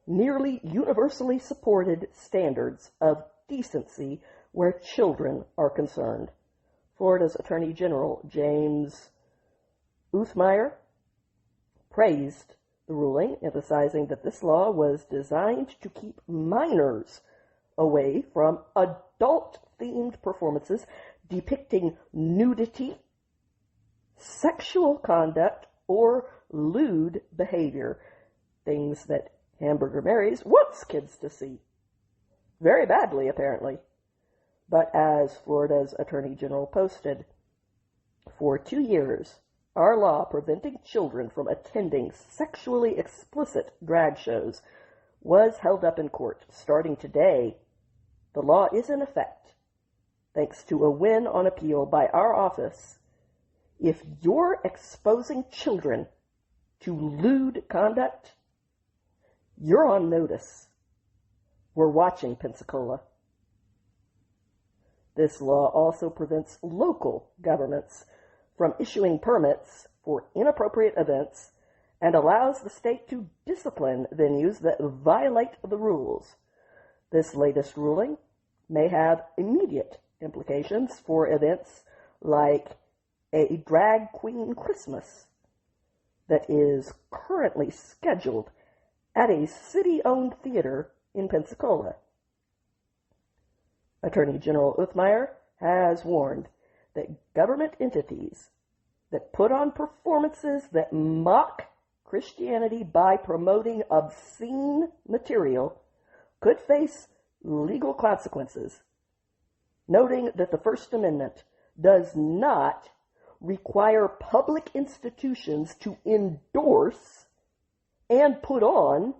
nearly universally supported standards of decency where children are concerned. Florida's Attorney General James Uthmeier praised the ruling, emphasizing that this law was designed to keep minors away from adult-themed performances depicting nudity, sexual conduct, or lewd behavior, things that Hamburger Mary's wants kids to see. Very badly, apparently. But as Florida's Attorney General posted, for 2 years, our law preventing children from attending sexually explicit drag shows was held up in court. Starting today, the law is in effect, thanks to a win on appeal by our office. If you're exposing children to lewd conduct, you're on notice. We're watching, Pensacola. This law also prevents local governments from issuing permits for inappropriate events and allows the state to discipline venues that violate the rules. This latest ruling may have immediate implications for events like a drag queen Christmas that is currently scheduled at a city-owned theater in Pensacola. Attorney General Uthmeier has warned that government entities that put on performances that mock Christianity by promoting obscene material could face legal consequences, noting that the First Amendment does not require public institutions to endorse and put on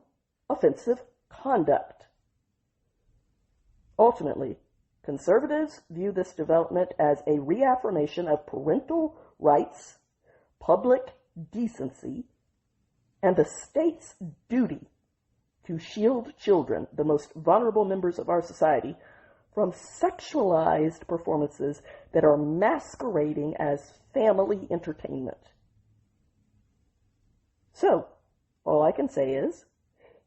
offensive conduct. Ultimately, conservatives view this development as a reaffirmation of parental rights, public decency, and the state's duty to shield children, the most vulnerable members of our society, from sexualized performances that are masquerading as family entertainment. So, all I can say is,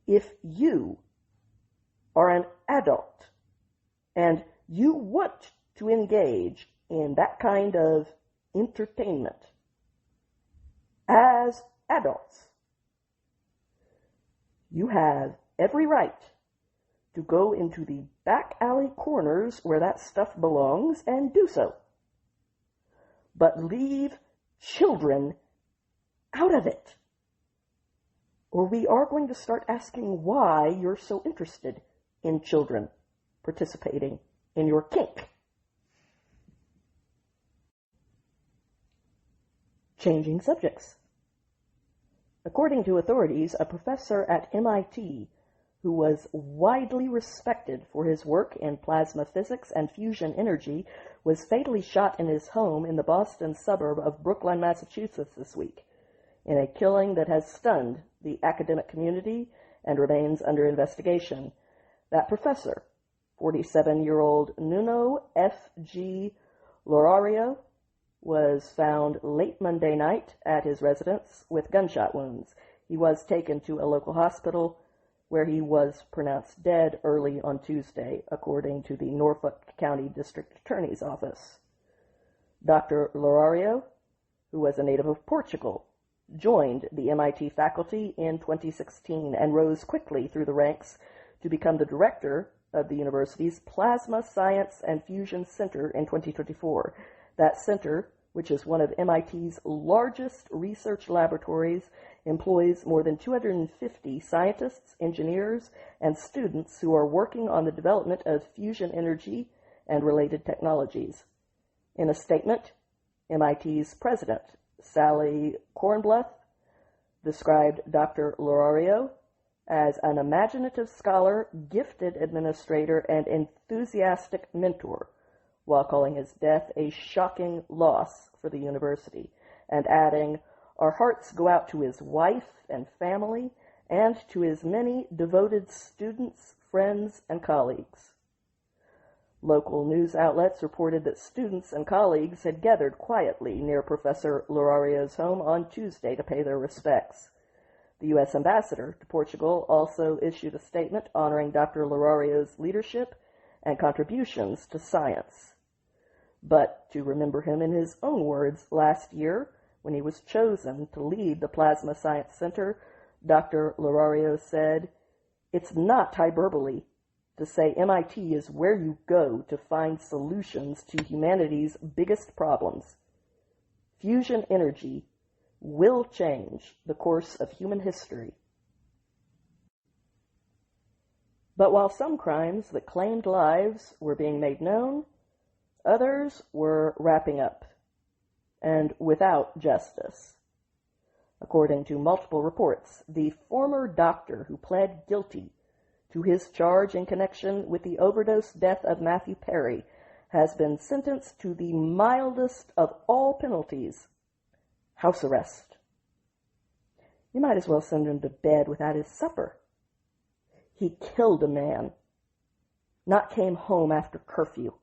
if you are an adult and you want to engage in that kind of entertainment as adults, you have every right to go into the back alley corners where that stuff belongs and do so. But leave children out of it, or we are going to start asking why you're so interested in children participating in your kink. Changing subjects. According to authorities, a professor at MIT who was widely respected for his work in plasma physics and fusion energy was fatally shot in his home in the Boston suburb of Brookline, Massachusetts this week, in a killing that has stunned the academic community and remains under investigation. That professor, 47-year-old Nuno F.G. Lorario, was found late Monday night at his residence with gunshot wounds. He was taken to a local hospital where he was pronounced dead early on Tuesday, according to the Norfolk County District Attorney's Office. Dr. Lorario, who was a native of Portugal, joined the MIT faculty in 2016 and rose quickly through the ranks to become the director of the university's Plasma Science and Fusion Center in 2024. That center, which is one of MIT's largest research laboratories, employs more than 250 scientists, engineers, and students who are working on the development of fusion energy and related technologies. In a statement, MIT's president, Sally Kornbluth, described Dr. Lorario as an imaginative scholar, gifted administrator, and enthusiastic mentor, while calling his death a shocking loss for the university, and adding, "Our hearts go out to his wife and family, and to his many devoted students, friends, and colleagues." Local news outlets reported that students and colleagues had gathered quietly near Professor Lorario's home on Tuesday to pay their respects. The U.S. ambassador to Portugal also issued a statement honoring Dr. Lorario's leadership and contributions to science. But to remember him in his own words, last year, when he was chosen to lead the Plasma Science Center, Dr. Lorario said, "It's not hyperbole. to say MIT is where you go to find solutions to humanity's biggest problems. Fusion energy will change the course of human history. But while some crimes that claimed lives were being made known, others were wrapping up, and without justice. According to multiple reports, the former doctor who pled guilty to his charge in connection with the overdose death of Matthew Perry has been sentenced to the mildest of all penalties, house arrest. You might as well send him to bed without his supper. He killed a man, not came home after curfew.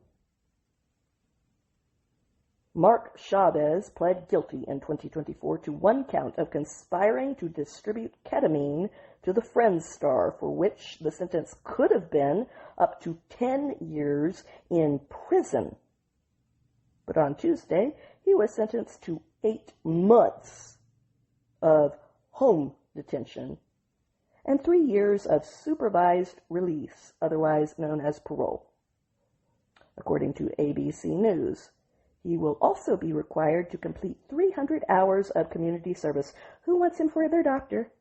Mark Chavez pled guilty in 2024 to one count of conspiring to distribute ketamine to the Friends star, for which the sentence could have been up to 10 years in prison. But on Tuesday, he was sentenced to 8 months of home detention and 3 years of supervised release, otherwise known as parole. According to ABC News, he will also be required to complete 300 hours of community service. Who wants him for their doctor?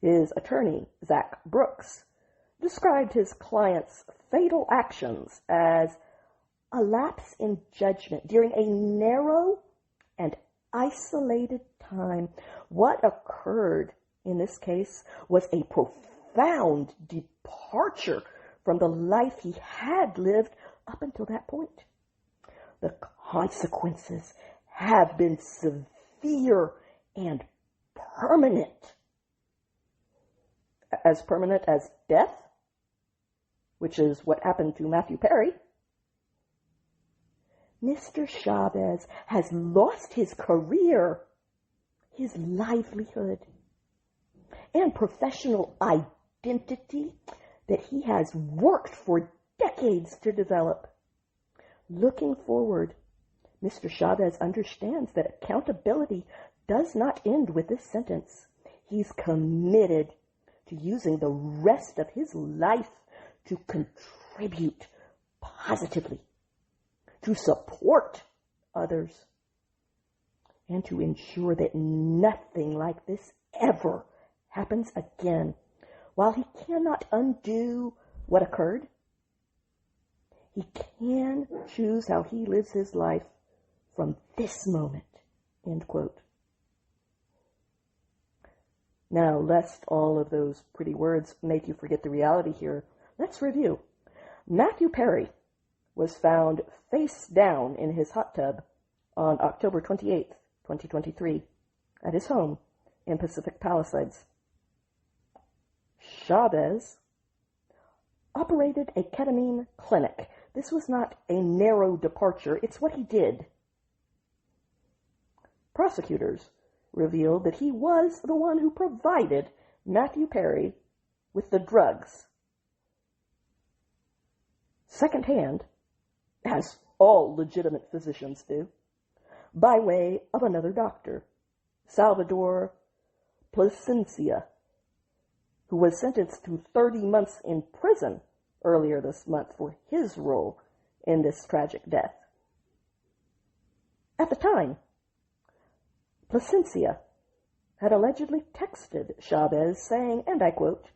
His attorney, Zach Brooks, described his client's fatal actions as a lapse in judgment during a narrow and isolated time. What occurred in this case was a profound departure from the life he had lived up until that point. The consequences have been severe and permanent. As permanent as death, which is what happened to Matthew Perry. Mr. Chavez has lost his career, his livelihood, and professional identity that he has worked for decades to develop. Looking forward, Mr. Chavez understands that accountability does not end with this sentence. He's committed to using the rest of his life to contribute positively, to support others, and to ensure that nothing like this ever happens again. While he cannot undo what occurred, he can choose how he lives his life from this moment. End quote. Now, lest all of those pretty words make you forget the reality here, let's review. Matthew Perry was found face down in his hot tub on October 28, 2023, at his home in Pacific Palisades. Chavez operated a ketamine clinic. This was not a narrow departure, it's what he did. Prosecutors revealed that he was the one who provided Matthew Perry with the drugs secondhand, as all legitimate physicians do, by way of another doctor, Salvador Plasencia, who was sentenced to 30 months in prison earlier this month for his role in this tragic death. At the time, Plasencia had allegedly texted Chavez saying, and I quote,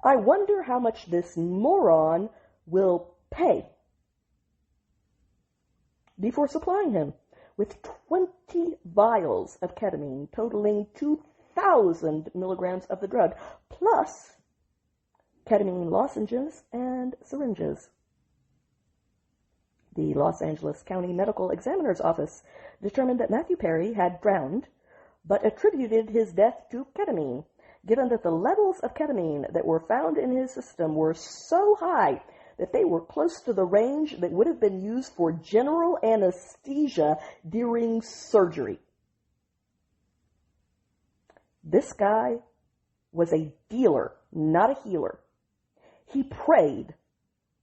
"I wonder how much this moron will pay," before supplying him with 20 vials of ketamine totaling 2,000 milligrams of the drug, plus ketamine lozenges and syringes. The Los Angeles County Medical Examiner's Office determined that Matthew Perry had drowned, but attributed his death to ketamine, given that the levels of ketamine that were found in his system were so high that they were close to the range that would have been used for general anesthesia during surgery. This guy was a dealer, not a healer. He preyed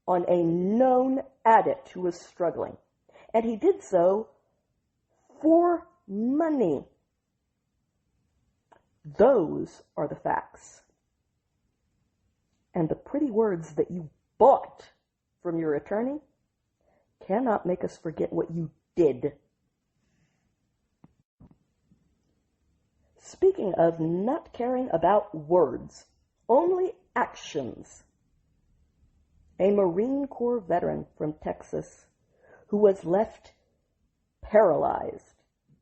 on a known addict who was struggling, and he did so for money. Those are the facts. and the pretty words that you bought from your attorney cannot make us forget what you did. Speaking of not caring about words, only actions, a Marine Corps veteran from Texas who was left paralyzed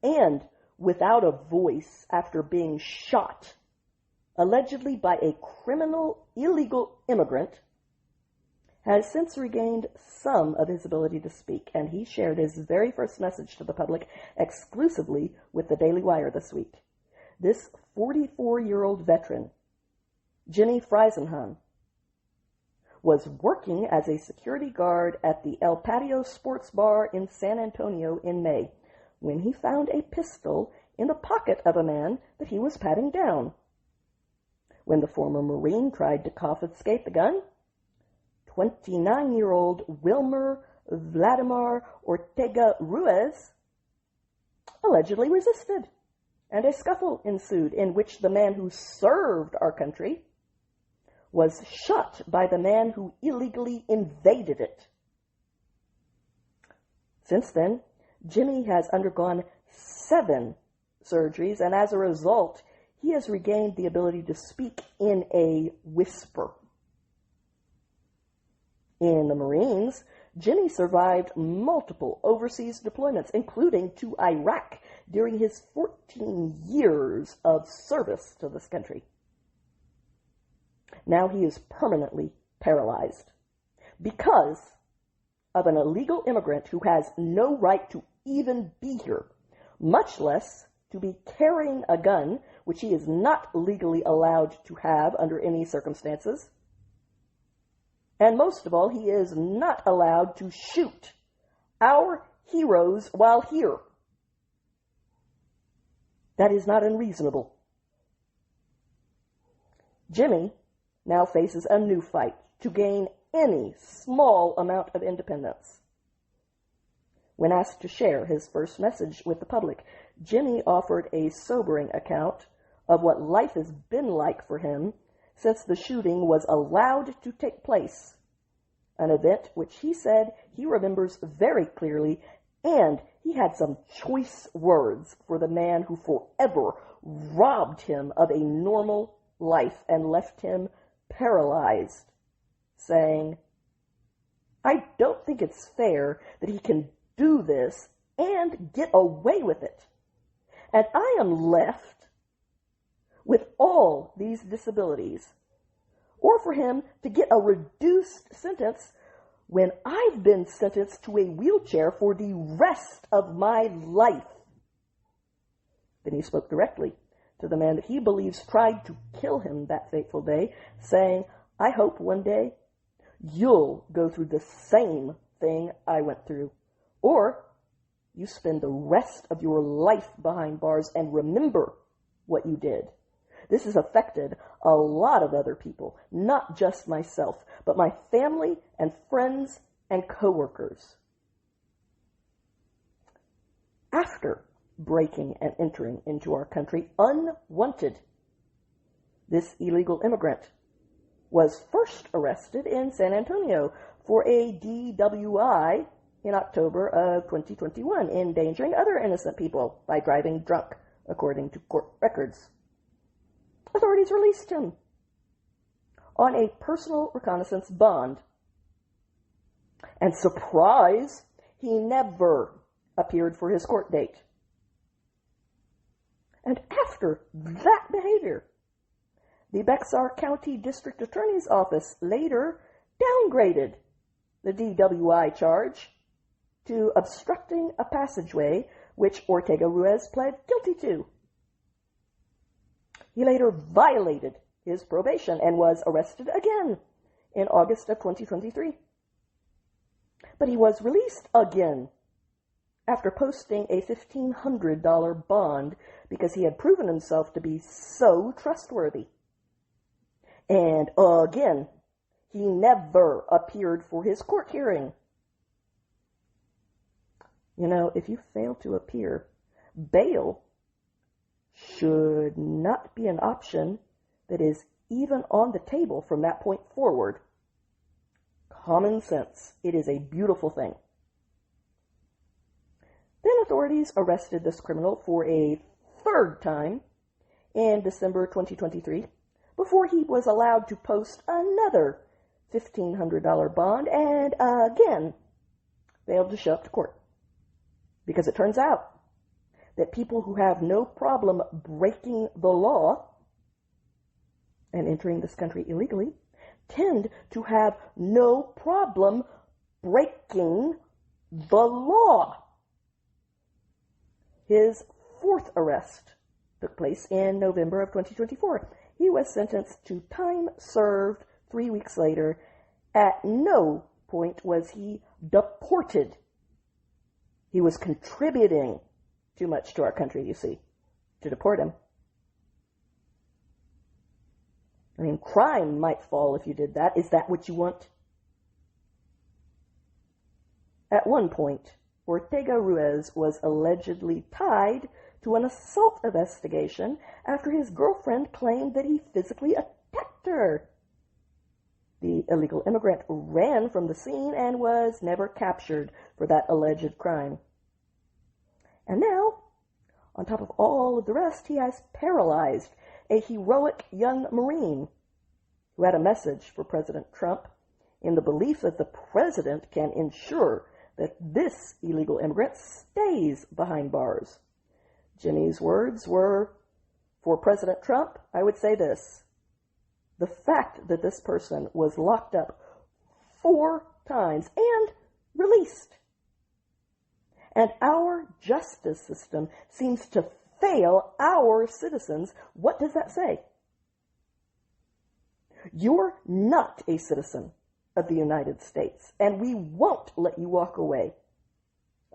and without a voice after being shot, allegedly by a criminal illegal immigrant, has since regained some of his ability to speak, and he shared his very first message to the public exclusively with the Daily Wire this week. This 44-year-old veteran, Jimmy Friesenhahn, was working as a security guard at the El Patio Sports Bar in San Antonio in May when he found a pistol in the pocket of a man that he was patting down. When the former Marine tried to confiscate the gun, 29-year-old Wilmer Vladimir Ortega Ruiz allegedly resisted, and a scuffle ensued in which the man who served our country was shot by the man who illegally invaded it. Since then, Jimmy has undergone 7 surgeries, and as a result, he has regained the ability to speak in a whisper. In the Marines, Jimmy survived multiple overseas deployments, including to Iraq, during his 14 years of service to this country. Now he is permanently paralyzed because of an illegal immigrant who has no right to even be here, much less to be carrying a gun, which he is not legally allowed to have under any circumstances. And most of all, he is not allowed to shoot our heroes while here. That is not unreasonable. Jimmy now faces a new fight to gain any small amount of independence. When asked to share his first message with the public, Jimmy offered a sobering account of what life has been like for him since the shooting was allowed to take place, an event which he said he remembers very clearly, and he had some choice words for the man who forever robbed him of a normal life and left him paralyzed, saying, "I don't think it's fair that he can do this and get away with it, and I am left with all these disabilities, or for him to get a reduced sentence when I've been sentenced to a wheelchair for the rest of my life." Then he spoke directly to the man that he believes tried to kill him that fateful day, saying, "I hope one day you'll go through the same thing I went through, or you spend the rest of your life behind bars and remember what you did. This has affected a lot of other people, not just myself, but my family and friends and coworkers." After breaking and entering into our country unwanted, this illegal immigrant was first arrested in San Antonio for a DWI in October of 2021, endangering other innocent people by driving drunk, according to court records. Authorities released him on a personal reconnaissance bond. And surprise, he never appeared for his court date. And after that behavior, the Bexar County District Attorney's Office later downgraded the DWI charge to obstructing a passageway, which Ortega Ruiz pled guilty to. He later violated his probation and was arrested again in August of 2023. But he was released again after posting a $1,500 bond because he had proven himself to be so trustworthy. And again, he never appeared for his court hearing. You know, if you fail to appear, bail should not be an option that is even on the table from that point forward. Common sense. It is a beautiful thing. Then authorities arrested this criminal for a third time in December 2023 before he was allowed to post another $1,500 bond and again failed to show up to court. Because it turns out that people who have no problem breaking the law and entering this country illegally tend to have no problem breaking the law. His fourth arrest took place in November of 2024. He was sentenced to time served 3 weeks later. At no point was he deported. He was contributing too much to our country, you see, to deport him. I mean, crime might fall if you did that. Is that what you want? At one point, Ortega Ruiz was allegedly tied to an assault investigation after his girlfriend claimed that he physically attacked her. The illegal immigrant ran from the scene and was never captured for that alleged crime. And now, on top of all of the rest, he has paralyzed a heroic young Marine who had a message for President Trump in the belief that the president can ensure that this illegal immigrant stays behind bars. Jimmy's words were, for President Trump, I would say this: the fact that this person was locked up 4 times and released, and our justice system seems to fail our citizens, what does that say? You're not a citizen of the United States, and we won't let you walk away.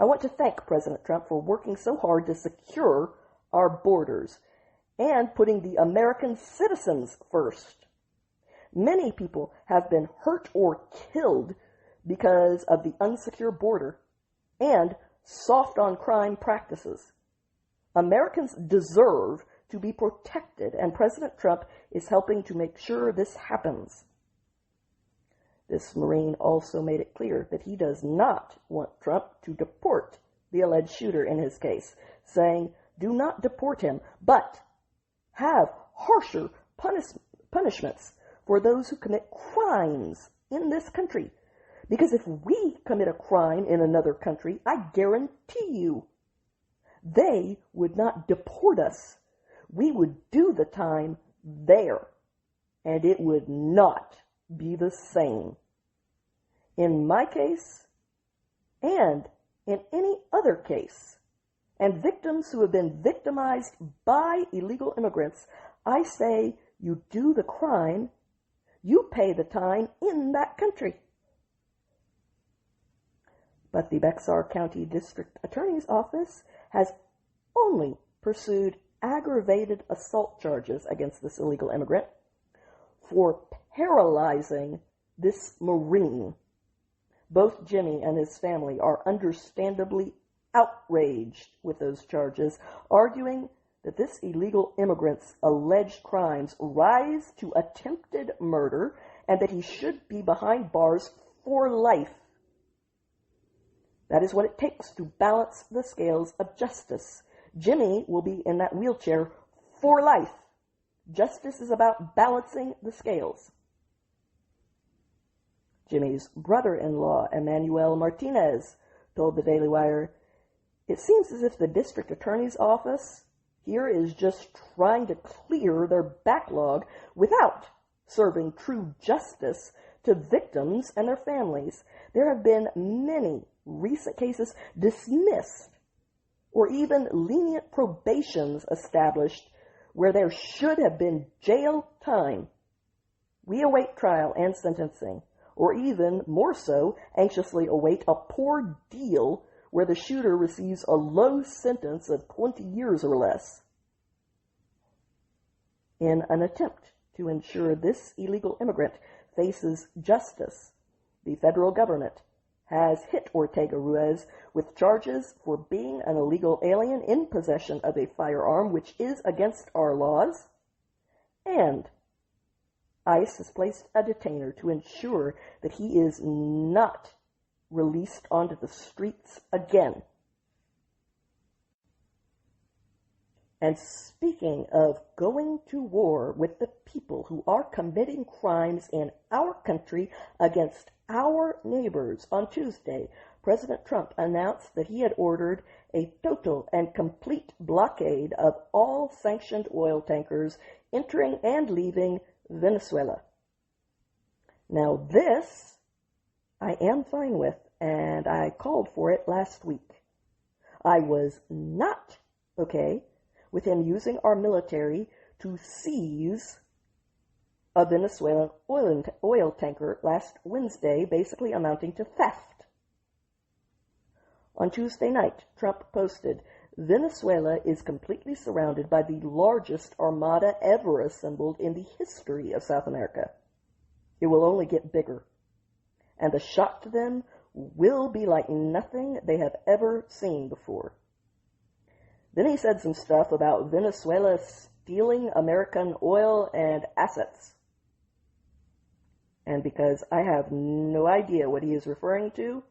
I want to thank President Trump for working so hard to secure our borders and putting the American citizens first. Many people have been hurt or killed because of the unsecure border and soft on crime practices. Americans deserve to be protected, and President Trump is helping to make sure this happens. This Marine also made it clear that he does not want Trump to deport the alleged shooter in his case, saying, do not deport him, but have harsher punishments for those who commit crimes in this country. Because if we commit a crime in another country, I guarantee you, they would not deport us. We would do the time there, and it would not be the same. In my case, and in any other case, and victims who have been victimized by illegal immigrants, I say you do the crime, you pay the time in that country. But the Bexar County District Attorney's Office has only pursued aggravated assault charges against this illegal immigrant for paralyzing this Marine. Both Jimmy and his family are understandably outraged with those charges, arguing that this illegal immigrant's alleged crimes rise to attempted murder and that he should be behind bars for life. That is what it takes to balance the scales of justice. Jimmy will be in that wheelchair for life. Justice is about balancing the scales. Jimmy's brother-in-law, Emmanuel Martinez, told the Daily Wire, it seems as if the district attorney's office here is just trying to clear their backlog without serving true justice to victims and their families. There have been many recent cases dismissed or even lenient probations established where there should have been jail time. We await trial and sentencing, or even more so, anxiously await a poor deal where the shooter receives a low sentence of 20 years or less. In an attempt to ensure this illegal immigrant faces justice, the federal government has hit Ortega Ruiz with charges for being an illegal alien in possession of a firearm, which is against our laws, and ICE has placed a detainer to ensure that he is not released onto the streets again. And speaking of going to war with the people who are committing crimes in our country against our neighbors, on Tuesday, President Trump announced that he had ordered a total and complete blockade of all sanctioned oil tankers entering and leaving Venezuela. Now this I am fine with, and I called for it last week. I was not okay with him using our military to seize a Venezuelan oil tanker last Wednesday, basically amounting to theft. On Tuesday night, Trump posted, "Venezuela is completely surrounded by the largest armada ever assembled in the history of South America. It will only get bigger, and the shock to them will be like nothing they have ever seen before." Then he said some stuff about Venezuela stealing American oil and assets. And because I have no idea what he is referring to,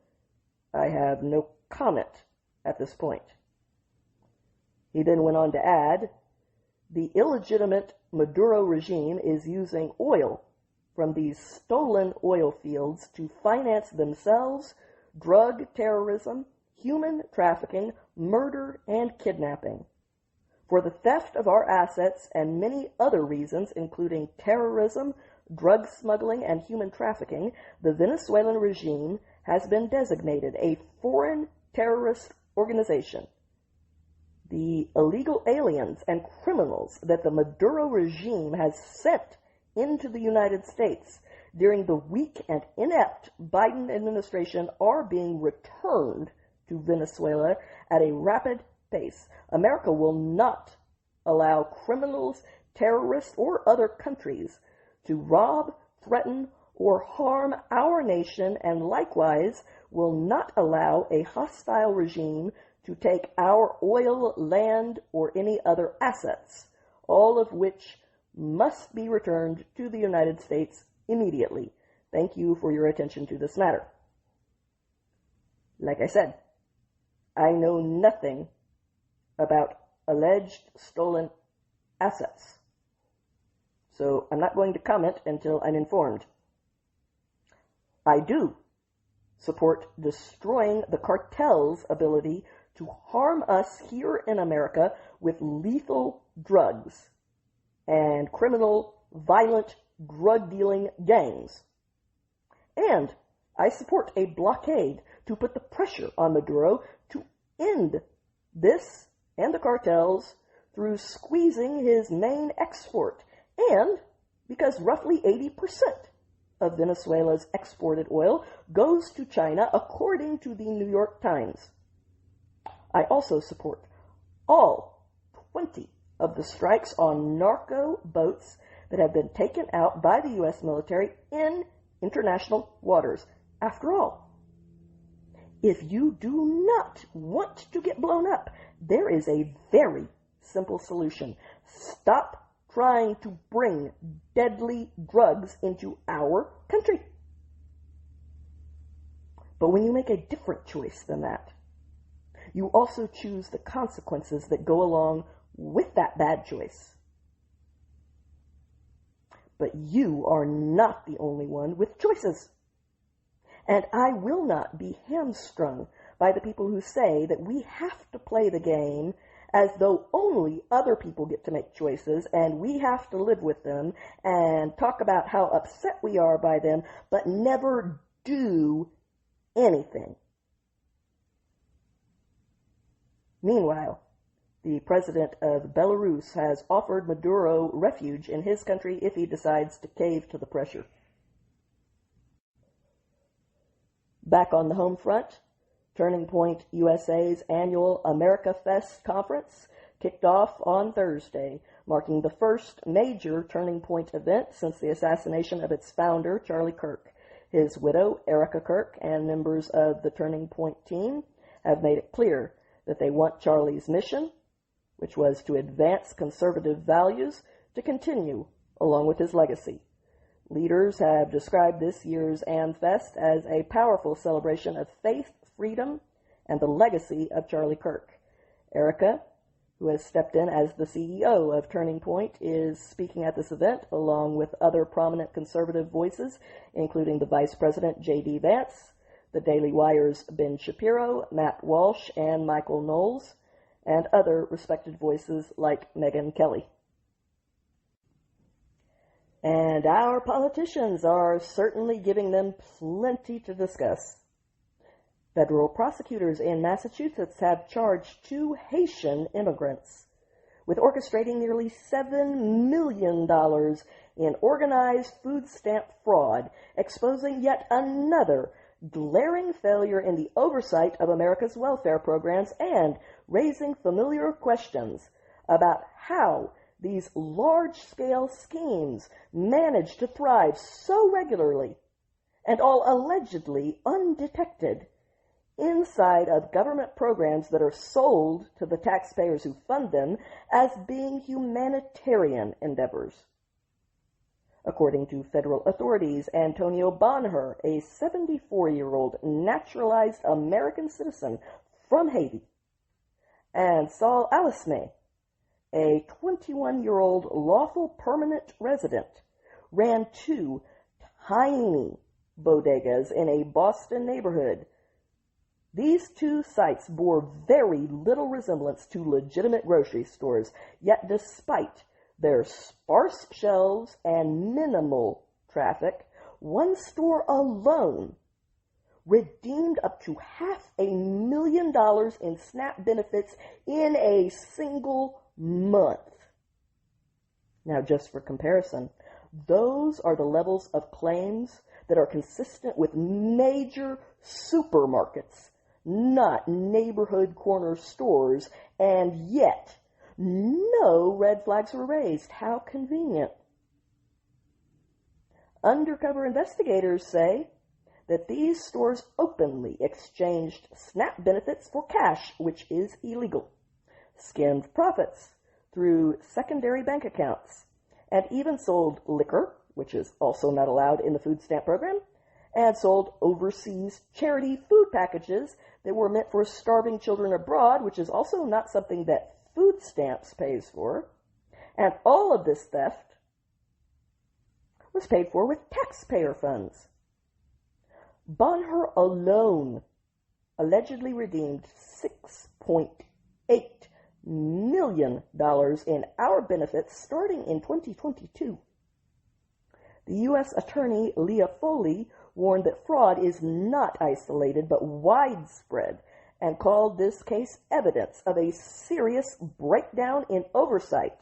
I have no comment at this point. He then went on to add, "The illegitimate Maduro regime is using oil from these stolen oil fields to finance themselves, drug terrorism, human trafficking, murder, and kidnapping. For the theft of our assets and many other reasons, including terrorism, drug smuggling, and human trafficking, the Venezuelan regime has been designated a foreign terrorist organization. The illegal aliens and criminals that the Maduro regime has sent into the United States during the weak and inept Biden administration are being returned to Venezuela at a rapid pace. America will not allow criminals, terrorists, or other countries to rob, threaten, or harm our nation, and likewise will not allow a hostile regime to take our oil, land, or any other assets, all of which must be returned to the United States immediately. Thank you for your attention to this matter." Like I said, I know nothing about alleged stolen assets, so I'm not going to comment until I'm informed. I do support destroying the cartel's ability to harm us here in America with lethal drugs and criminal, violent, drug-dealing gangs. And I support a blockade to put the pressure on Maduro to end this and the cartels through squeezing his main export, and because roughly 80% of Venezuela's exported oil goes to China, according to the New York Times. I also support all 20 of the strikes on narco boats that have been taken out by the U.S. military in international waters. After all, if you do not want to get blown up, there is a very simple solution. Stop trying to bring deadly drugs into our country. But when you make a different choice than that, you also choose the consequences that go along with that bad choice. But you are not the only one with choices. And I will not be hamstrung by the people who say that we have to play the game as though only other people get to make choices and we have to live with them and talk about how upset we are by them, but never do anything. Meanwhile, the president of Belarus has offered Maduro refuge in his country if he decides to cave to the pressure. Back on the home front, Turning Point USA's annual America Fest conference kicked off on Thursday, marking the first major Turning Point event since the assassination of its founder, Charlie Kirk. His widow, Erica Kirk, and members of the Turning Point team have made it clear that they want Charlie's mission, which was to advance conservative values, to continue along with his legacy. Leaders have described this year's AmFest as a powerful celebration of faith, freedom, and the legacy of Charlie Kirk. Erica, who has stepped in as the CEO of Turning Point, is speaking at this event along with other prominent conservative voices, including the Vice President J.D. Vance, the Daily Wire's Ben Shapiro, Matt Walsh, and Michael Knowles, and other respected voices like Megyn Kelly. And our politicians are certainly giving them plenty to discuss. Federal prosecutors in Massachusetts have charged 2 Haitian immigrants with orchestrating nearly $7 million in organized food stamp fraud, exposing yet another glaring failure in the oversight of America's welfare programs and raising familiar questions about how these large-scale schemes manage to thrive so regularly and all allegedly undetected inside of government programs that are sold to the taxpayers who fund them as being humanitarian endeavors. According to federal authorities, Antonio Bonher, a 74-year-old naturalized American citizen from Haiti, and Saul Alisme, a 21-year-old lawful permanent resident, ran 2 tiny bodegas in a Boston neighborhood. These 2 sites bore very little resemblance to legitimate grocery stores, yet despite their sparse shelves and minimal traffic, one store alone redeemed up to $500,000 in SNAP benefits in a single month. Now, just for comparison, those are the levels of claims that are consistent with major supermarkets, not neighborhood corner stores, and yet no red flags were raised. How convenient. Undercover investigators say that these stores openly exchanged SNAP benefits for cash, which is illegal, skimmed profits through secondary bank accounts, and even sold liquor, which is also not allowed in the food stamp program, and sold overseas charity food packages that were meant for starving children abroad, which is also not something that food stamps pays for. And all of this theft was paid for with taxpayer funds. Bonher alone allegedly redeemed $6.8 million in our benefits starting in 2022. The U.S. Attorney Leah Foley warned that fraud is not isolated but widespread and called this case evidence of a serious breakdown in oversight,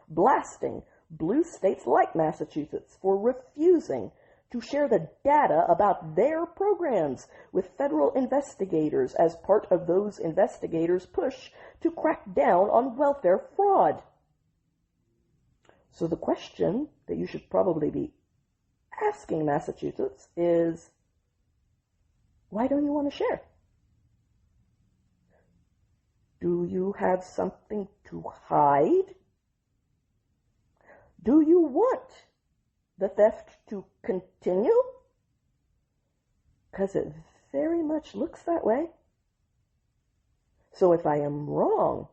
blasting blue states like Massachusetts for refusing to share the data about their programs with federal investigators as part of those investigators' push to crack down on welfare fraud. So the question that you should probably be asking Massachusetts is, why don't you want to share? Do you have something to hide? Do you want the theft to continue? Because it very much looks that way. So if I am wrong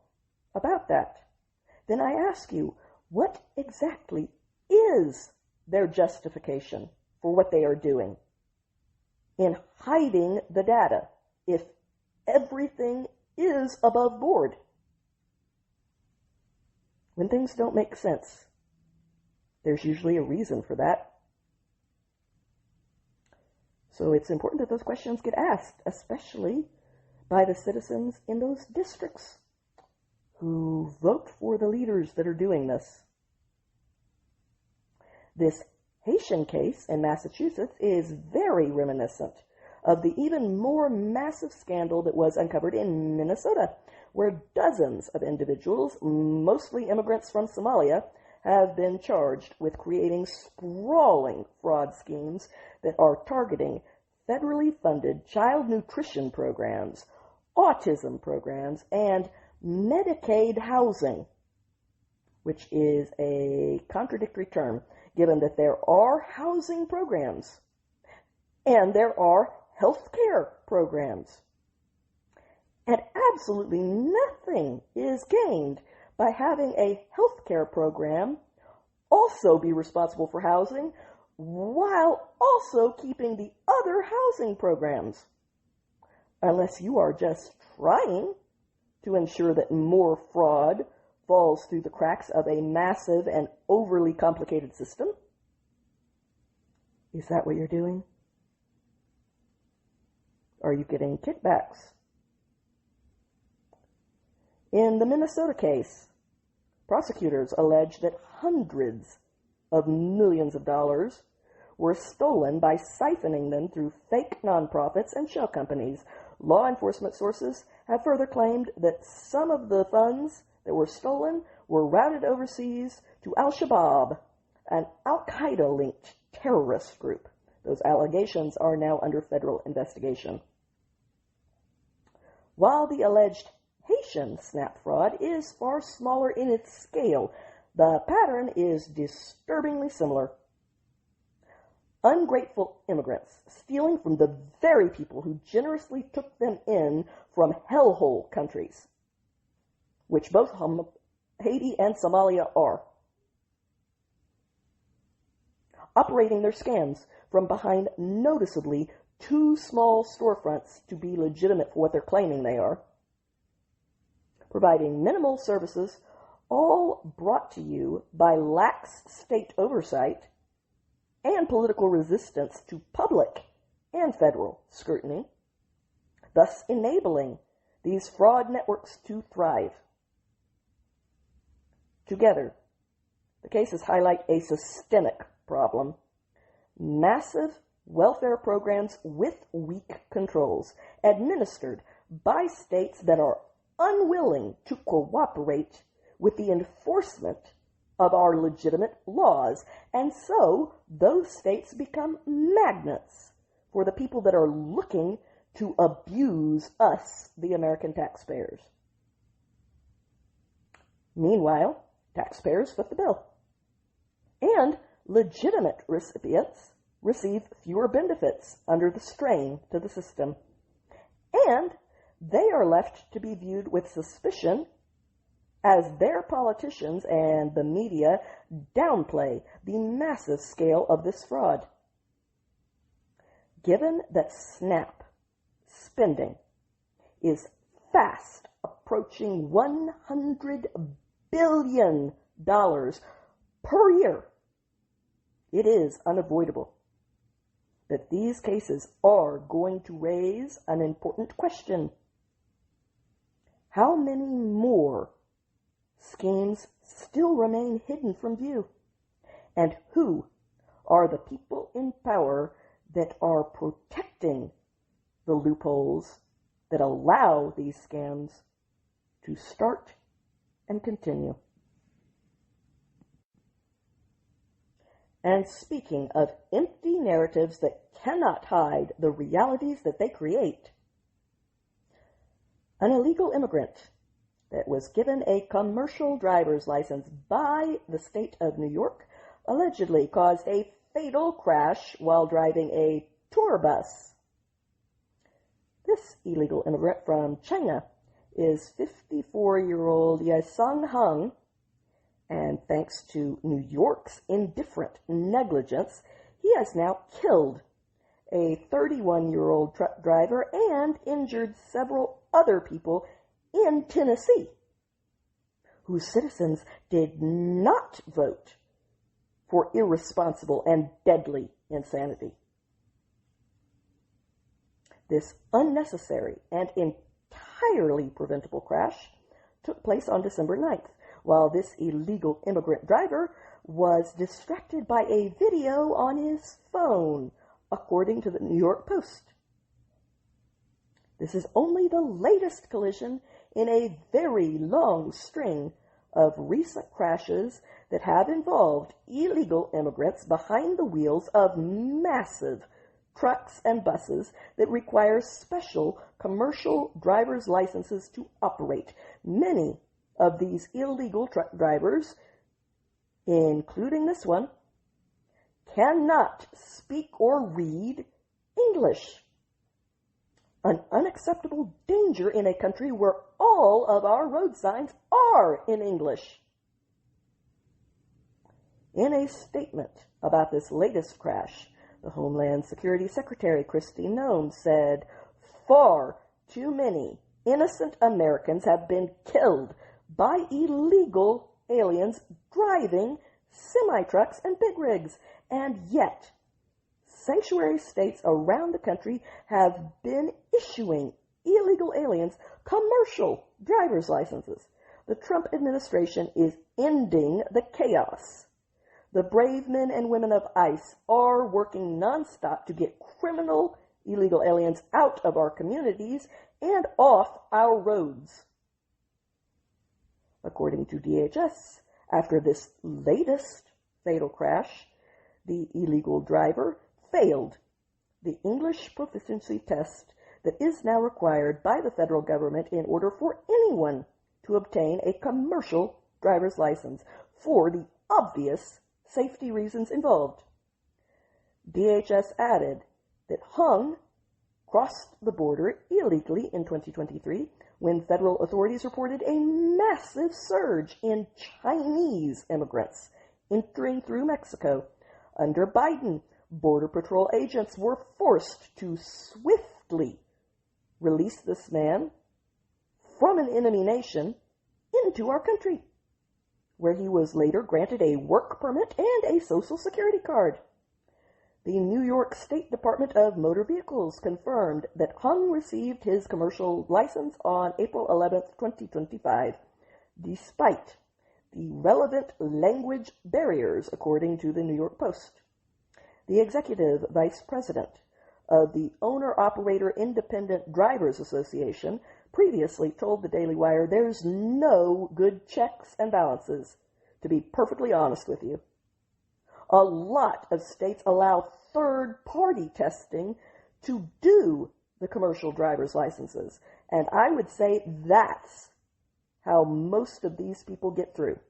about that, then I ask you, what exactly is their justification for what they are doing in hiding the data if everything is above board? When things don't make sense, there's usually a reason for that. So it's important that those questions get asked, especially by the citizens in those districts who vote for the leaders that are doing this. This Haitian case in Massachusetts is very reminiscent of the even more massive scandal that was uncovered in Minnesota, where dozens of individuals, mostly immigrants from Somalia, have been charged with creating sprawling fraud schemes that are targeting federally funded child nutrition programs, autism programs, and Medicaid housing, which is a contradictory term given that there are housing programs and there are health care programs. And absolutely nothing is gained by having a health care program also be responsible for housing while also keeping the other housing programs. Unless you are just trying to ensure that more fraud falls through the cracks of a massive and overly complicated system. Is that what you're doing? Are you getting kickbacks? In the Minnesota case, prosecutors allege that hundreds of millions of dollars were stolen by siphoning them through fake nonprofits and shell companies. Law enforcement sources have further claimed that some of the funds that were stolen were routed overseas to Al-Shabaab, an Al-Qaeda-linked terrorist group. Those allegations are now under federal investigation. While the alleged Haitian SNAP fraud is far smaller in its scale, the pattern is disturbingly similar. Ungrateful immigrants stealing from the very people who generously took them in from hellhole countries, which both Haiti and Somalia are, operating their scams from behind noticeably too small storefronts to be legitimate for what they're claiming they are, providing minimal services, all brought to you by lax state oversight and political resistance to public and federal scrutiny, thus enabling these fraud networks to thrive. Together, the cases highlight a systemic problem. Massive welfare programs with weak controls, administered by states that are unwilling to cooperate with the enforcement of our legitimate laws, and so those states become magnets for the people that are looking to abuse us, the American taxpayers. Meanwhile, taxpayers foot the bill, and legitimate recipients receive fewer benefits under the strain to the system, and they are left to be viewed with suspicion as their politicians and the media downplay the massive scale of this fraud. Given that SNAP spending is fast approaching $100 billion per year, it is unavoidable that these cases are going to raise an important question. How many more schemes still remain hidden from view? And who are the people in power that are protecting the loopholes that allow these scams to start and continue? And speaking of empty narratives that cannot hide the realities that they create, an illegal immigrant that was given a commercial driver's license by the state of New York allegedly caused a fatal crash while driving a tour bus. This illegal immigrant from China is 54-year-old Yasung Hung, and thanks to New York's indifferent negligence, he has now killed a 31-year-old truck driver and injured several other people in Tennessee, whose citizens did not vote for irresponsible and deadly insanity. This unnecessary and entirely preventable crash took place on December 9th, while this illegal immigrant driver was distracted by a video on his phone, according to the New York Post. This is only the latest collision in a very long string of recent crashes that have involved illegal immigrants behind the wheels of massive trucks and buses that require special commercial driver's licenses to operate. Many of these illegal truck drivers, including this one, cannot speak or read English. An unacceptable danger in a country where all of our road signs are in English. In a statement about this latest crash, the Homeland Security Secretary Kristi Noem said, "Far too many innocent Americans have been killed by illegal aliens driving semi-trucks and big rigs, and yet sanctuary states around the country have been issuing illegal aliens commercial driver's licenses. The Trump administration is ending the chaos. The brave men and women of ICE are working nonstop to get criminal illegal aliens out of our communities and off our roads." According to DHS, after this latest fatal crash, the illegal driver failed the English proficiency test that is now required by the federal government in order for anyone to obtain a commercial driver's license for the obvious safety reasons involved. DHS added that Hung crossed the border illegally in 2023 when federal authorities reported a massive surge in Chinese immigrants entering through Mexico. Under Biden, Border Patrol agents were forced to swiftly release this man from an enemy nation into our country, where he was later granted a work permit and a Social Security card. The New York State Department of Motor Vehicles confirmed that Hung received his commercial license on April 11, 2025, despite the relevant language barriers, according to the New York Post. The executive vice president of the Owner-Operator Independent Drivers Association previously told the Daily Wire there's no good checks and balances, to be perfectly honest with you. A lot of states allow third-party testing to do the commercial driver's licenses, and I would say that's how most of these people get through.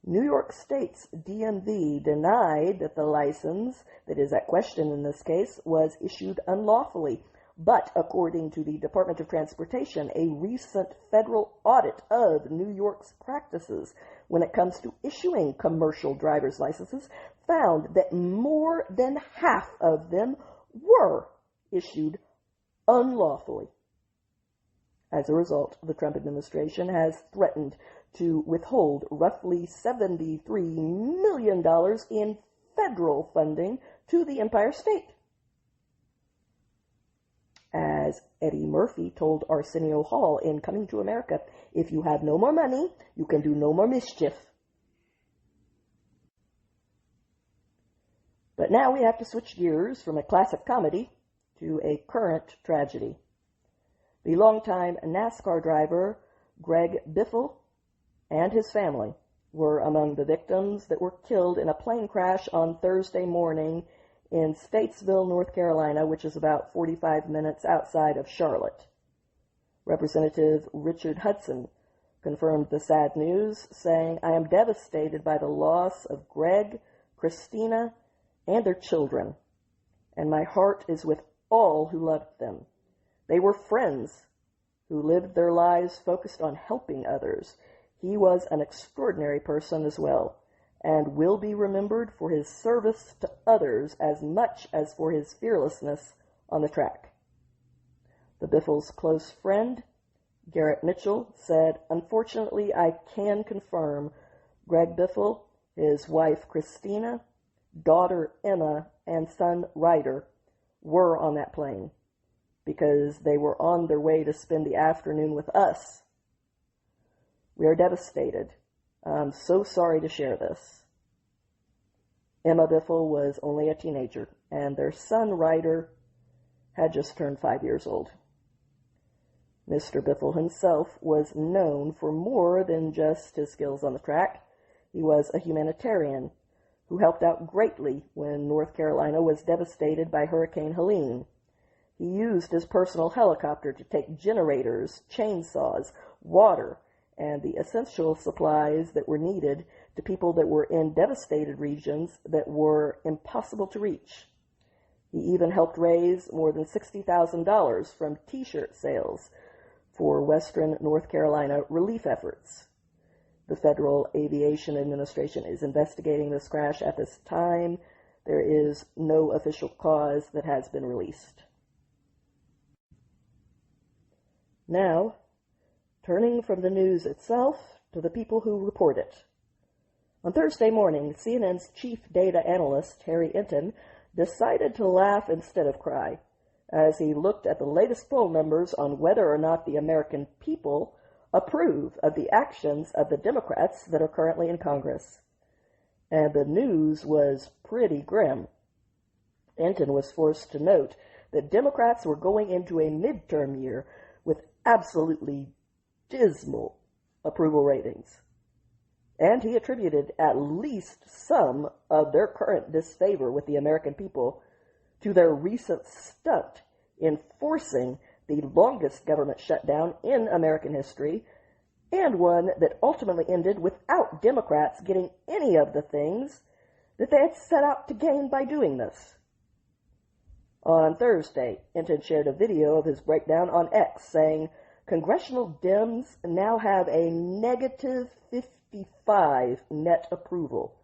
New York State's DMV denied that the license that is at question in this case was issued unlawfully, but according to the Department of Transportation, a recent federal audit of New York's practices when it comes to issuing commercial driver's licenses found that more than half of them were issued unlawfully. As a result, the Trump administration has threatened to withhold roughly $73 million in federal funding to the Empire State. As Eddie Murphy told Arsenio Hall in Coming to America, if you have no more money, you can do no more mischief. But now we have to switch gears from a classic comedy to a current tragedy. The longtime NASCAR driver Greg Biffle and his family were among the victims that were killed in a plane crash on Thursday morning in Statesville, North Carolina, which is about 45 minutes outside of Charlotte. Representative Richard Hudson confirmed the sad news, saying, "I am devastated by the loss of Greg, Christina, and their children, and my heart is with all who loved them. They were friends who lived their lives focused on helping others. He was an extraordinary person as well, and will be remembered for his service to others as much as for his fearlessness on the track." The Biffles' close friend, Garrett Mitchell, said, "Unfortunately, I can confirm Greg Biffle, his wife Christina, daughter Emma, and son Ryder were on that plane because they were on their way to spend the afternoon with us. We are devastated. I'm so sorry to share this." Emma Biffle was only a teenager, and their son Ryder had just turned 5 years old. Mr. Biffle himself was known for more than just his skills on the track. He was a humanitarian who helped out greatly when North Carolina was devastated by Hurricane Helene. He used his personal helicopter to take generators, chainsaws, water, and the essential supplies that were needed to people that were in devastated regions that were impossible to reach. He even helped raise more than $60,000 from T-shirt sales for Western North Carolina relief efforts. The Federal Aviation Administration is investigating this crash at this time. There is no official cause that has been released. Now, turning from the news itself to the people who report it. On Thursday morning, CNN's chief data analyst, Harry Enton, decided to laugh instead of cry as he looked at the latest poll numbers on whether or not the American people approve of the actions of the Democrats that are currently in Congress. And the news was pretty grim. Enton was forced to note that Democrats were going into a midterm year with absolutely dismal approval ratings. And he attributed at least some of their current disfavor with the American people to their recent stunt in forcing the longest government shutdown in American history, and one that ultimately ended without Democrats getting any of the things that they had set out to gain by doing this. On Thursday, Enton shared a video of his breakdown on X, saying, "Congressional Dems now have a negative 55 net approval,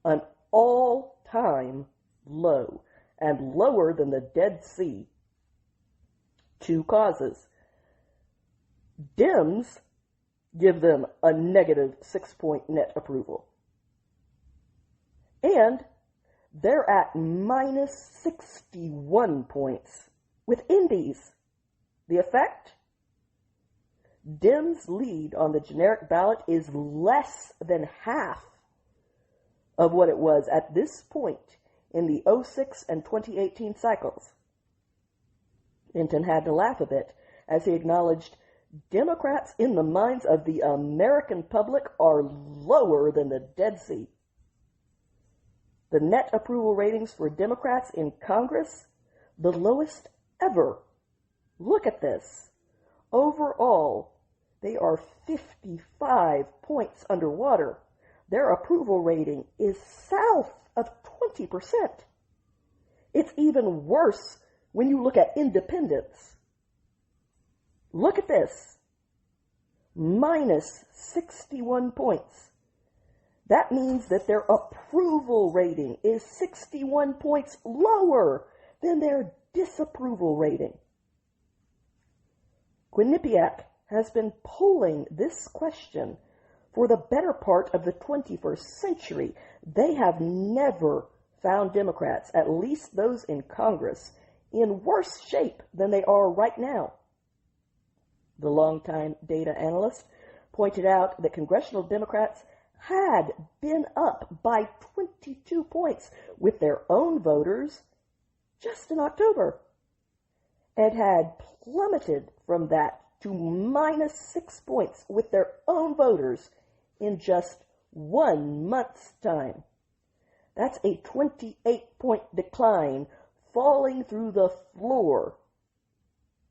an all-time low, and lower than the Dead Sea. Two causes. Dems give them a negative 6-point net approval. And they're at minus 61 points with Indies. The effect? Dems' lead on the generic ballot is less than half of what it was at this point in the 2006 and 2018 cycles." Enton had to laugh a bit as he acknowledged Democrats in the minds of the American public are lower than the Dead Sea. The net approval ratings for Democrats in Congress, the lowest ever. Look at this. Overall, they are 55 points underwater. Their approval rating is south of 20%. It's even worse when you look at independents. Look at this. Minus 61 points. That means that their approval rating is 61 points lower than their disapproval rating. Quinnipiac has been polling this question for the better part of the 21st century. They have never found Democrats, at least those in Congress, in worse shape than they are right now. The longtime data analyst pointed out that congressional Democrats had been up by 22 points with their own voters just in October, and had plummeted from that to minus 6 points with their own voters in just 1 month's time. That's a 28-point decline, falling through the floor.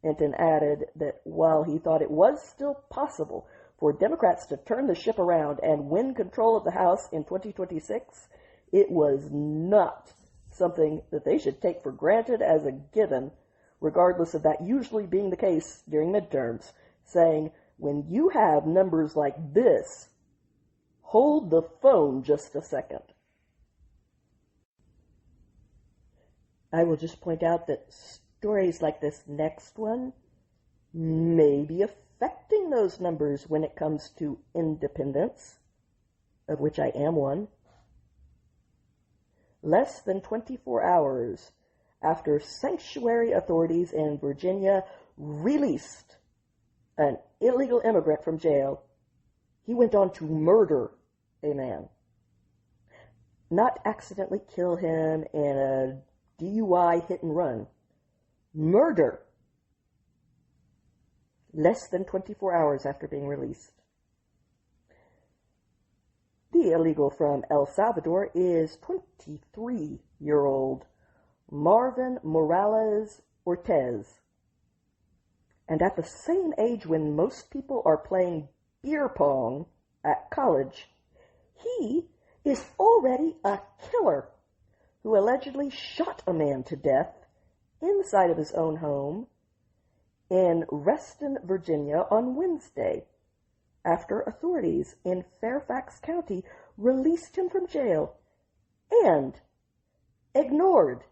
Enton added that while he thought it was still possible for Democrats to turn the ship around and win control of the House in 2026, it was not something that they should take for granted as a given, regardless of that usually being the case during midterms, saying, when you have numbers like this, hold the phone just a second. I will just point out that stories like this next one may be affecting those numbers when it comes to independents, of which I am one. Less than 24 hours after sanctuary authorities in Virginia released an illegal immigrant from jail, he went on to murder a man. Not accidentally kill him in a DUI hit and run. Murder. Less than 24 hours after being released. The illegal from El Salvador is 23-year-old Marvin Morales Ortez. And at the same age when most people are playing beer pong at college. He is already a killer who allegedly shot a man to death inside of his own home in Reston, Virginia on Wednesday, after authorities in Fairfax County released him from jail and ignored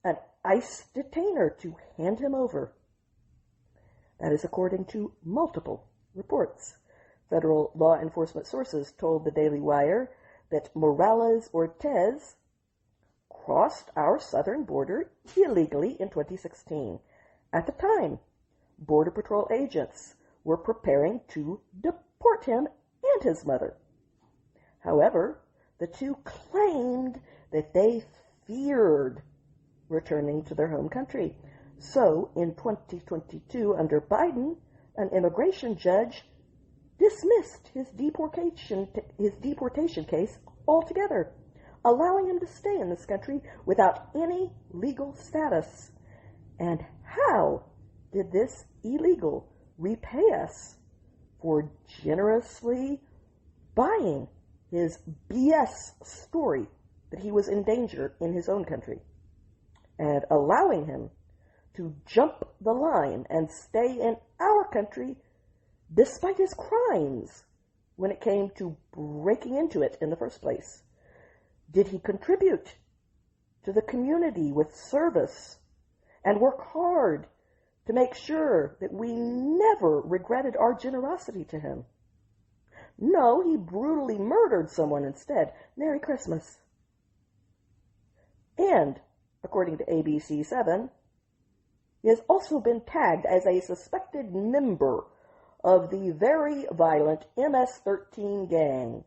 an ICE detainer to hand him over. That is according to multiple reports. Federal law enforcement sources told the Daily Wire that Morales-Ortiz crossed our southern border illegally in 2016. At the time, Border Patrol agents were preparing to deport him and his mother. However, the two claimed that they feared returning to their home country. So, in 2022, under Biden, an immigration judge dismissed his deportation case altogether, allowing him to stay in this country without any legal status. And how did this illegal repay us for generously buying his BS story that he was in danger in his own country and allowing him to jump the line and stay in our country despite his crimes when it came to breaking into it in the first place? Did he contribute to the community with service and work hard to make sure that we never regretted our generosity to him? No, he brutally murdered someone instead. Merry Christmas. And, according to ABC 7, he has also been tagged as a suspected member of the very violent MS-13 gang.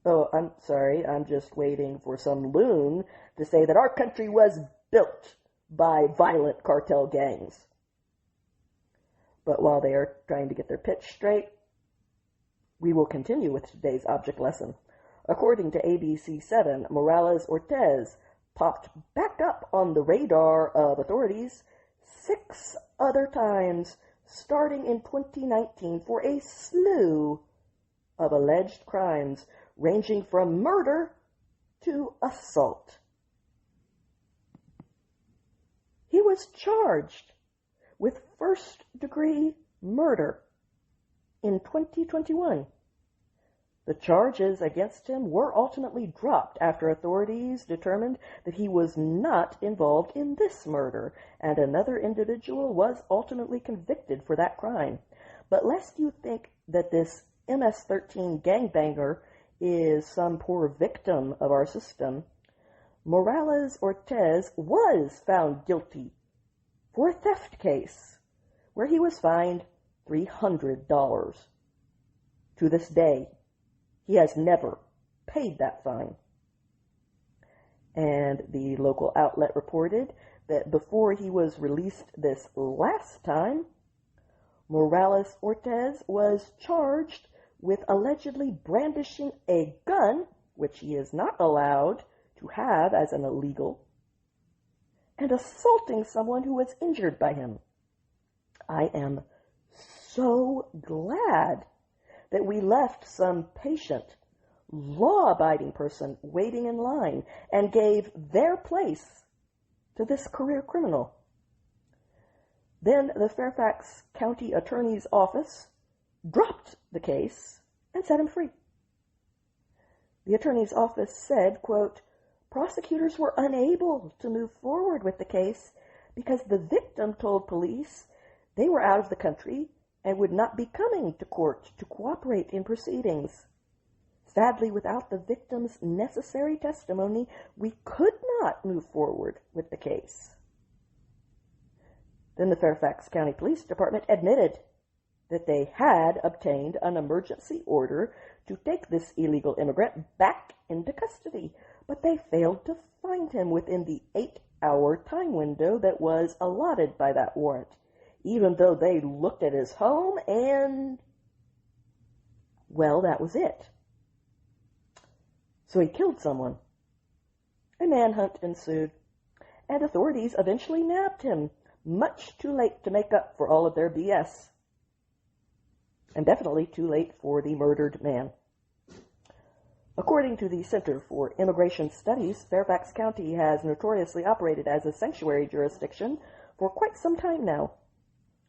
Oh, I'm sorry, I'm just waiting for some loon to say that our country was built by violent cartel gangs. But while they are trying to get their pitch straight, we will continue with today's object lesson. According to ABC 7, Morales-Ortiz popped back up on the radar of authorities 6 other times, starting in 2019, for a slew of alleged crimes ranging from murder to assault. He was charged with first-degree murder in 2021. The charges against him were ultimately dropped after authorities determined that he was not involved in this murder, and another individual was ultimately convicted for that crime. But lest you think that this MS-13 gangbanger is some poor victim of our system, Morales-Ortiz was found guilty for a theft case where he was fined $300. To this day, he has never paid that fine. And the local outlet reported that before he was released this last time, Morales-Ortiz was charged with allegedly brandishing a gun, which he is not allowed to have as an illegal, and assaulting someone who was injured by him. I am so glad that we left some patient, law-abiding person waiting in line and gave their place to this career criminal. Then the Fairfax County Attorney's Office dropped the case and set him free. The Attorney's Office said, quote, "Prosecutors were unable to move forward with the case because the victim told police they were out of the country and would not be coming to court to cooperate in proceedings. Sadly, without the victim's necessary testimony, we could not move forward with the case." Then the Fairfax County Police Department admitted that they had obtained an emergency order to take this illegal immigrant back into custody, but they failed to find him within the 8-hour time window that was allotted by that warrant, even though they looked at his home and, well, that was it. So he killed someone. A manhunt ensued, and authorities eventually nabbed him much too late to make up for all of their BS. And definitely too late for the murdered man. According to the Center for Immigration Studies, Fairfax County has notoriously operated as a sanctuary jurisdiction for quite some time now,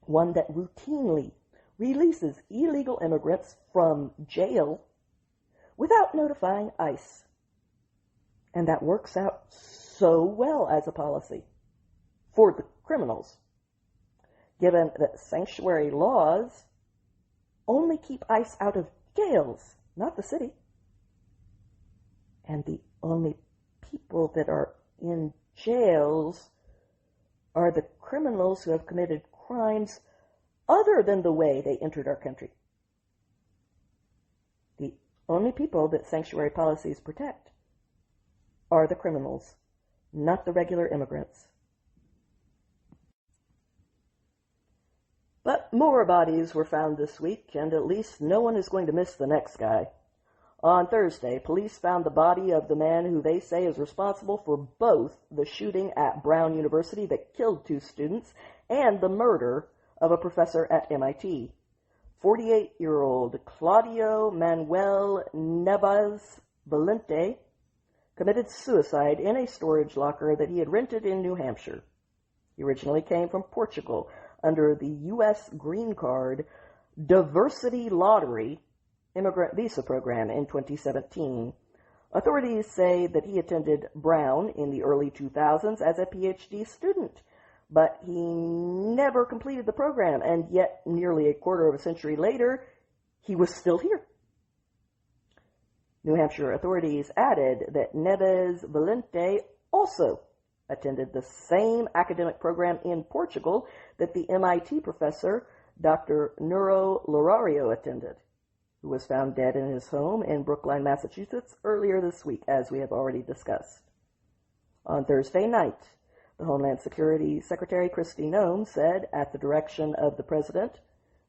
one that routinely releases illegal immigrants from jail without notifying ICE. And that works out so well as a policy for the criminals, given that sanctuary laws only keep ICE out of jails, not the city. And the only people that are in jails are the criminals who have committed crimes other than the way they entered our country. The only people that sanctuary policies protect are the criminals, not the regular immigrants. But more bodies were found this week, and at least no one is going to miss the next guy. On Thursday, police found the body of the man who they say is responsible for both the shooting at Brown University that killed 2 students and the murder of a professor at MIT. 48-year-old Claudio Manuel Neves Valente committed suicide in a storage locker that he had rented in New Hampshire. He originally came from Portugal under the U.S. Green Card Diversity Lottery immigrant visa program in 2017. Authorities say that he attended Brown in the early 2000s as a PhD student, but he never completed the program, and yet nearly a quarter of a century later, he was still here. New Hampshire authorities added that Neves Valente also attended the same academic program in Portugal that the MIT professor, Dr. Nuro Lorario, attended, who was found dead in his home in Brookline, Massachusetts, earlier this week, as we have already discussed. On Thursday night, the Homeland Security Secretary Kristi Noem said, at the direction of the President,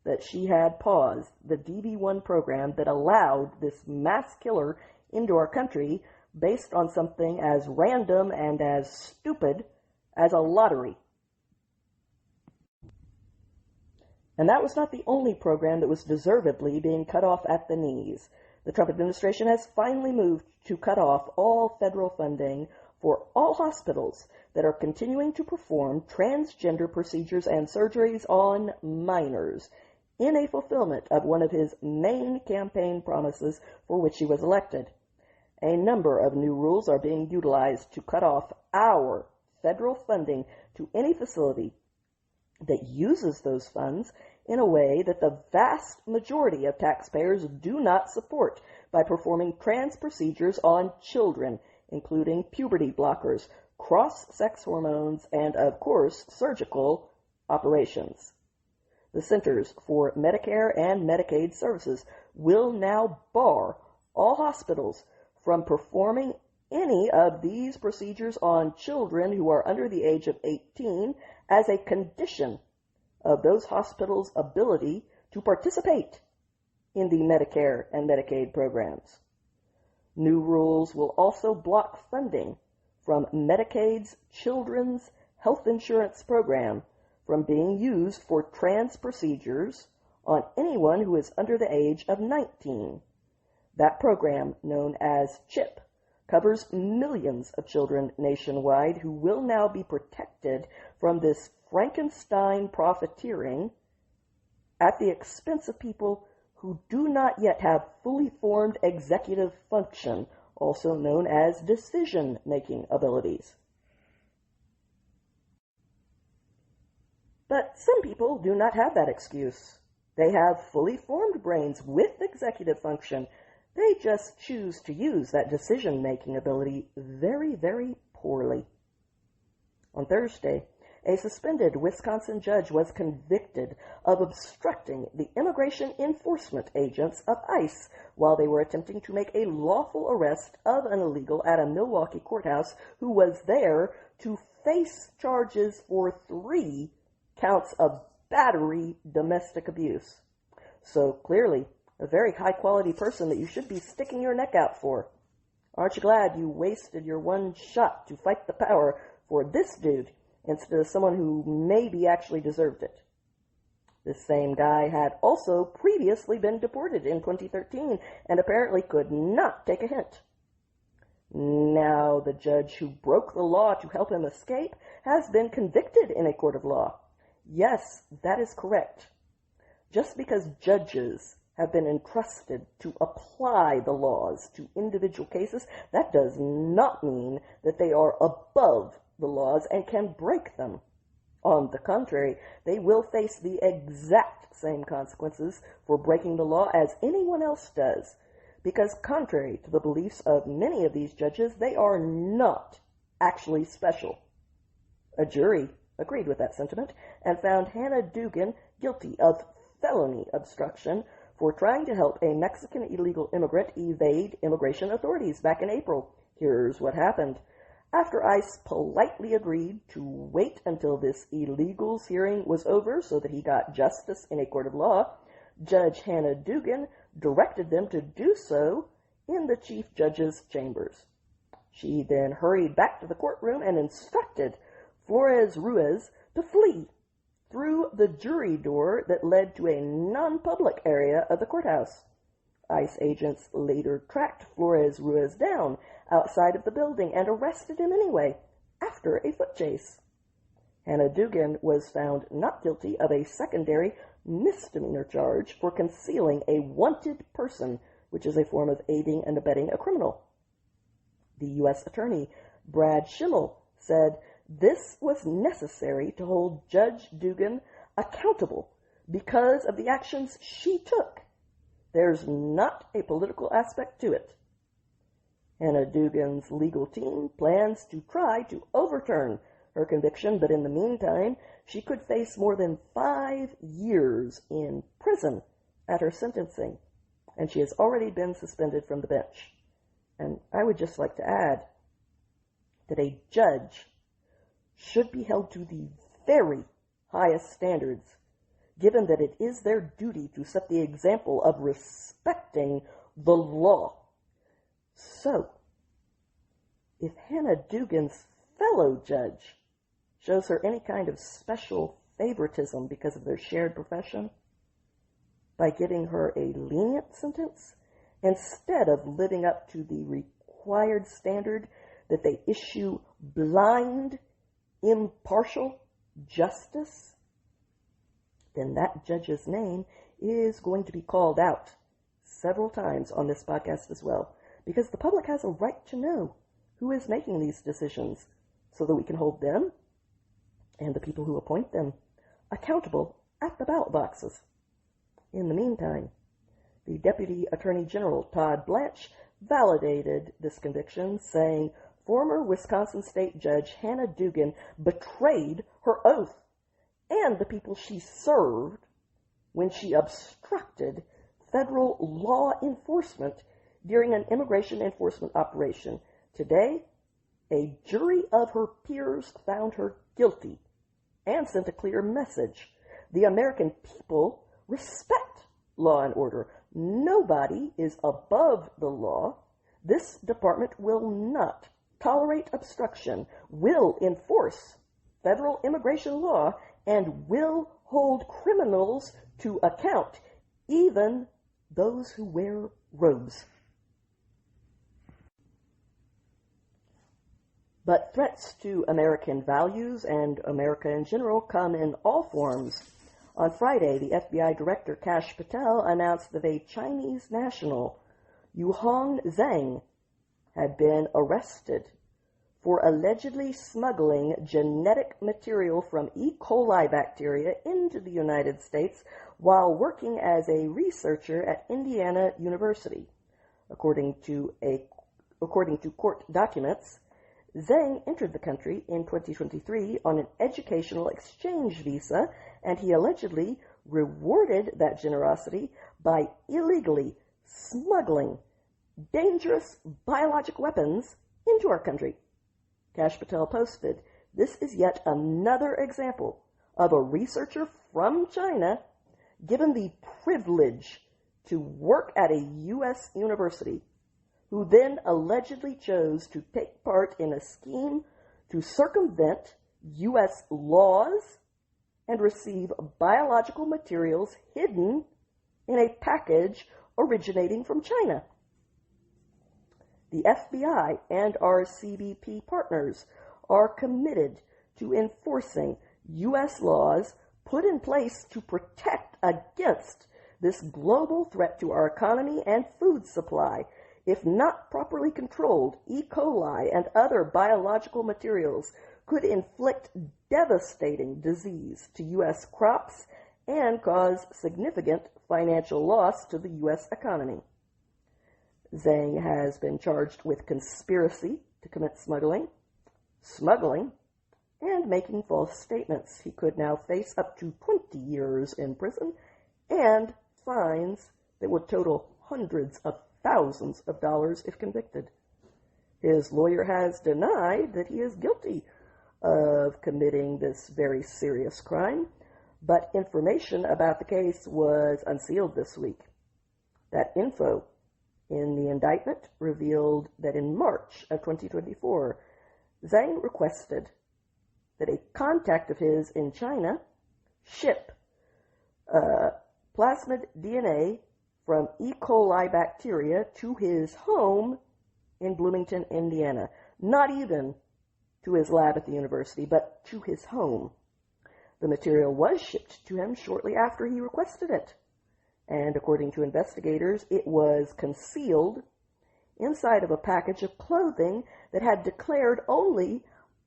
that she had paused the DB-1 program that allowed this mass killer into our country based on something as random and as stupid as a lottery. And that was not the only program that was deservedly being cut off at the knees. The Trump administration has finally moved to cut off all federal funding for all hospitals that are continuing to perform transgender procedures and surgeries on minors in a fulfillment of one of his main campaign promises for which he was elected. A number of new rules are being utilized to cut off our federal funding to any facility that uses those funds in a way that the vast majority of taxpayers do not support by performing trans procedures on children, including puberty blockers, cross-sex hormones, and, of course, surgical operations. The Centers for Medicare and Medicaid Services will now bar all hospitals from performing any of these procedures on children who are under the age of 18 as a condition of those hospitals' ability to participate in the Medicare and Medicaid programs. New rules will also block funding from Medicaid's Children's Health Insurance Program from being used for trans procedures on anyone who is under the age of 19. That program, known as CHIP, covers millions of children nationwide who will now be protected from this Frankenstein profiteering at the expense of people who do not yet have fully formed executive function, also known as decision-making abilities. But some people do not have that excuse. They have fully formed brains with executive function. They just choose to use that decision-making ability very, very poorly. On Thursday, a suspended Wisconsin judge was convicted of obstructing the immigration enforcement agents of ICE while they were attempting to make a lawful arrest of an illegal at a Milwaukee courthouse who was there to face charges for 3 counts of battery domestic abuse. So clearly, a very high-quality person that you should be sticking your neck out for. Aren't you glad you wasted your one shot to fight the power for this dude instead of someone who maybe actually deserved it. This same guy had also previously been deported in 2013 and apparently could not take a hint. Now the judge who broke the law to help him escape has been convicted in a court of law. Yes, that is correct. Just because judges have been entrusted to apply the laws to individual cases, that does not mean that they are above the laws and can break them. On the contrary, they will face the exact same consequences for breaking the law as anyone else does, because contrary to the beliefs of many of these judges, they are not actually special. A jury agreed with that sentiment and found Hannah Dugan guilty of felony obstruction for trying to help a Mexican illegal immigrant evade immigration authorities back in April. Here's what happened. After ICE politely agreed to wait until this illegals hearing was over so that he got justice in a court of law, Judge Hannah Dugan directed them to do so in the Chief Judge's chambers. She then hurried back to the courtroom and instructed Flores Ruiz to flee through the jury door that led to a non-public area of the courthouse. ICE agents later tracked Flores Ruiz down outside of the building and arrested him anyway, after a foot chase. Hannah Dugan was found not guilty of a secondary misdemeanor charge for concealing a wanted person, which is a form of aiding and abetting a criminal. The U.S. Attorney, Brad Schimmel, said this was necessary to hold Judge Dugan accountable because of the actions she took. There's not a political aspect to it. Hannah Dugan's legal team plans to try to overturn her conviction, but in the meantime, she could face more than 5 years in prison at her sentencing, and she has already been suspended from the bench. And I would just like to add that a judge should be held to the very highest standards, given that it is their duty to set the example of respecting the law. So, if Hannah Dugan's fellow judge shows her any kind of special favoritism because of their shared profession, by giving her a lenient sentence, instead of living up to the required standard that they issue blind, impartial justice, then that judge's name is going to be called out several times on this podcast as well, because the public has a right to know who is making these decisions so that we can hold them and the people who appoint them accountable at the ballot boxes. In the meantime, the Deputy Attorney General, Todd Blanche, validated this conviction, saying former Wisconsin State Judge Hannah Dugan betrayed her oath and the people she served when she obstructed federal law enforcement during an immigration enforcement operation. Today, a jury of her peers found her guilty and sent a clear message. The American people respect law and order. Nobody is above the law. This department will not tolerate obstruction, will enforce federal immigration law, and will hold criminals to account, even those who wear robes. But threats to American values and America in general come in all forms. On Friday, the FBI Director Kash Patel announced that a Chinese national, Yuhong Zhang, had been arrested for allegedly smuggling genetic material from E. coli bacteria into the United States while working as a researcher at Indiana University. According to court documents, Zhang entered the country in 2023 on an educational exchange visa, and he allegedly rewarded that generosity by illegally smuggling dangerous biologic weapons into our country. Kash Patel posted, "This is yet another example of a researcher from China given the privilege to work at a U.S. university, who then allegedly chose to take part in a scheme to circumvent U.S. laws and receive biological materials hidden in a package originating from China. The FBI and our CBP partners are committed to enforcing U.S. laws put in place to protect against this global threat to our economy and food supply. If not properly controlled, E. coli and other biological materials could inflict devastating disease to U.S. crops and cause significant financial loss to the U.S. economy. Zhang has been charged with conspiracy to commit smuggling, and making false statements. He could now face up to 20 years in prison and fines that would total hundreds of thousands of dollars if convicted. His lawyer has denied that he is guilty of committing this very serious crime, but information about the case was unsealed this week. That info in the indictment revealed that in March of 2024, Zhang requested that a contact of his in China ship plasmid DNA from E. coli bacteria to his home in Bloomington, Indiana. Not even to his lab at the university, but to his home. The material was shipped to him shortly after he requested it, and according to investigators, it was concealed inside of a package of clothing that had declared only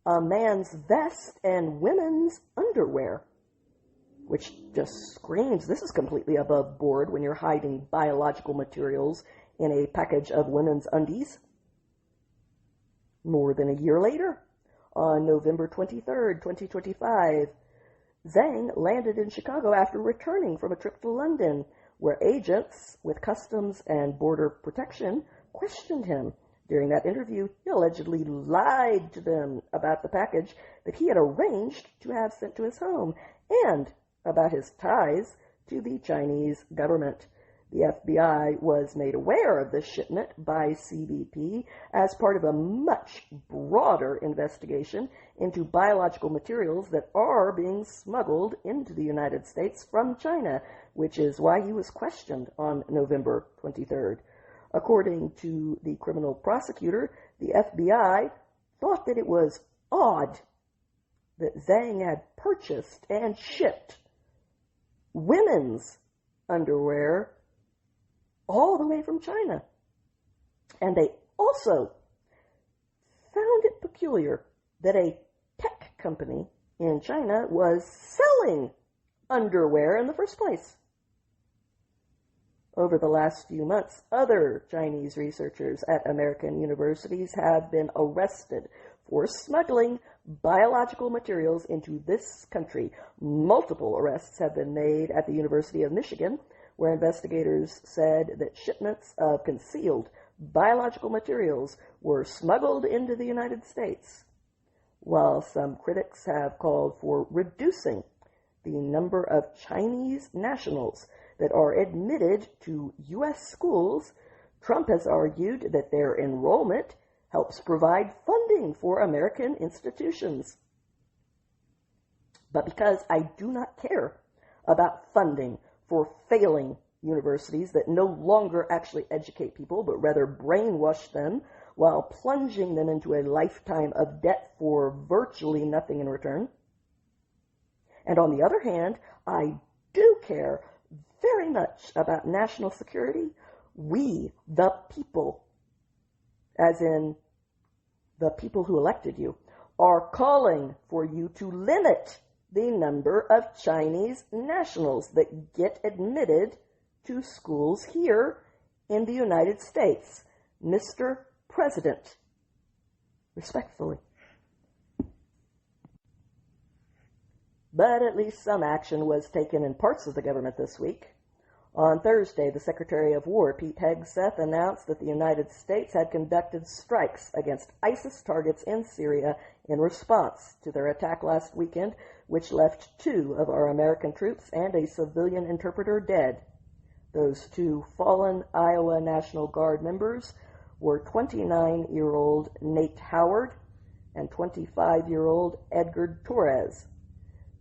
a man's vest and women's underwear, which just screams this is completely above board when you're hiding biological materials in a package of women's undies. More than a year later, on November 23rd, 2025, Zhang landed in Chicago after returning from a trip to London, where agents with Customs and Border Protection questioned him. During that interview, he allegedly lied to them about the package that he had arranged to have sent to his home and about his ties to the Chinese government. The FBI was made aware of this shipment by CBP as part of a much broader investigation into biological materials that are being smuggled into the United States from China, which is why he was questioned on November 23rd. According to the criminal prosecutor, the FBI thought that it was odd that Zhang had purchased and shipped women's underwear all the way from China. And they also found it peculiar that a tech company in China was selling underwear in the first place. Over the last few months, other Chinese researchers at American universities have been arrested for smuggling biological materials into this country. Multiple arrests have been made at the University of Michigan, where investigators said that shipments of concealed biological materials were smuggled into the United States, while some critics have called for reducing the number of Chinese nationals that are admitted to U.S. schools. Trump has argued that their enrollment helps provide funding for American institutions. But because I do not care about funding for failing universities that no longer actually educate people, but rather brainwash them while plunging them into a lifetime of debt for virtually nothing in return. And on the other hand, I do care very much about national security. We, the people, as in the people who elected you, are calling for you to limit the number of Chinese nationals that get admitted to schools here in the United States. Mr. President, respectfully. But at least some action was taken in parts of the government this week. On Thursday, the Secretary of War, Pete Hegseth, announced that the United States had conducted strikes against ISIS targets in Syria in response to their attack last weekend, which left 2 of our American troops and a civilian interpreter dead. Those 2 fallen Iowa National Guard members were 29-year-old Nate Howard and 25-year-old Edgar Torres.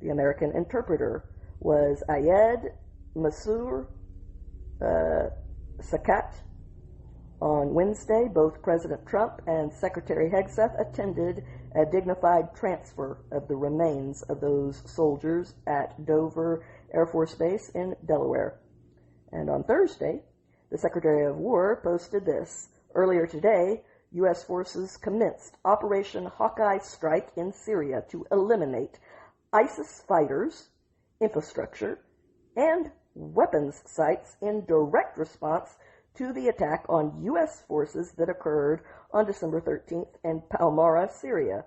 The American interpreter was Ayed Mansour Sakat. On Wednesday, both President Trump and Secretary Hegseth attended a dignified transfer of the remains of those soldiers at Dover Air Force Base in Delaware. And on Thursday, the Secretary of War posted this. Earlier today, U.S. forces commenced Operation Hawkeye Strike in Syria to eliminate ISIS fighters, infrastructure, and weapons sites in direct response to the attack on U.S. forces that occurred on December 13th in Palmyra, Syria.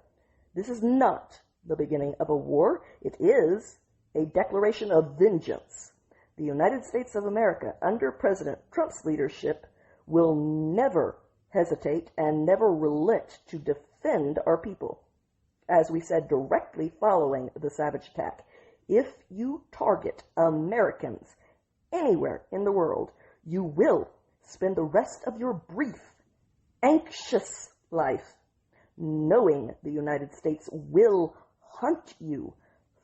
This is not the beginning of a war. It is a declaration of vengeance. The United States of America, under President Trump's leadership, will never hesitate and never relent to defend our people. As we said directly following the savage attack, if you target Americans anywhere in the world, you will spend the rest of your brief, anxious life knowing the United States will hunt you,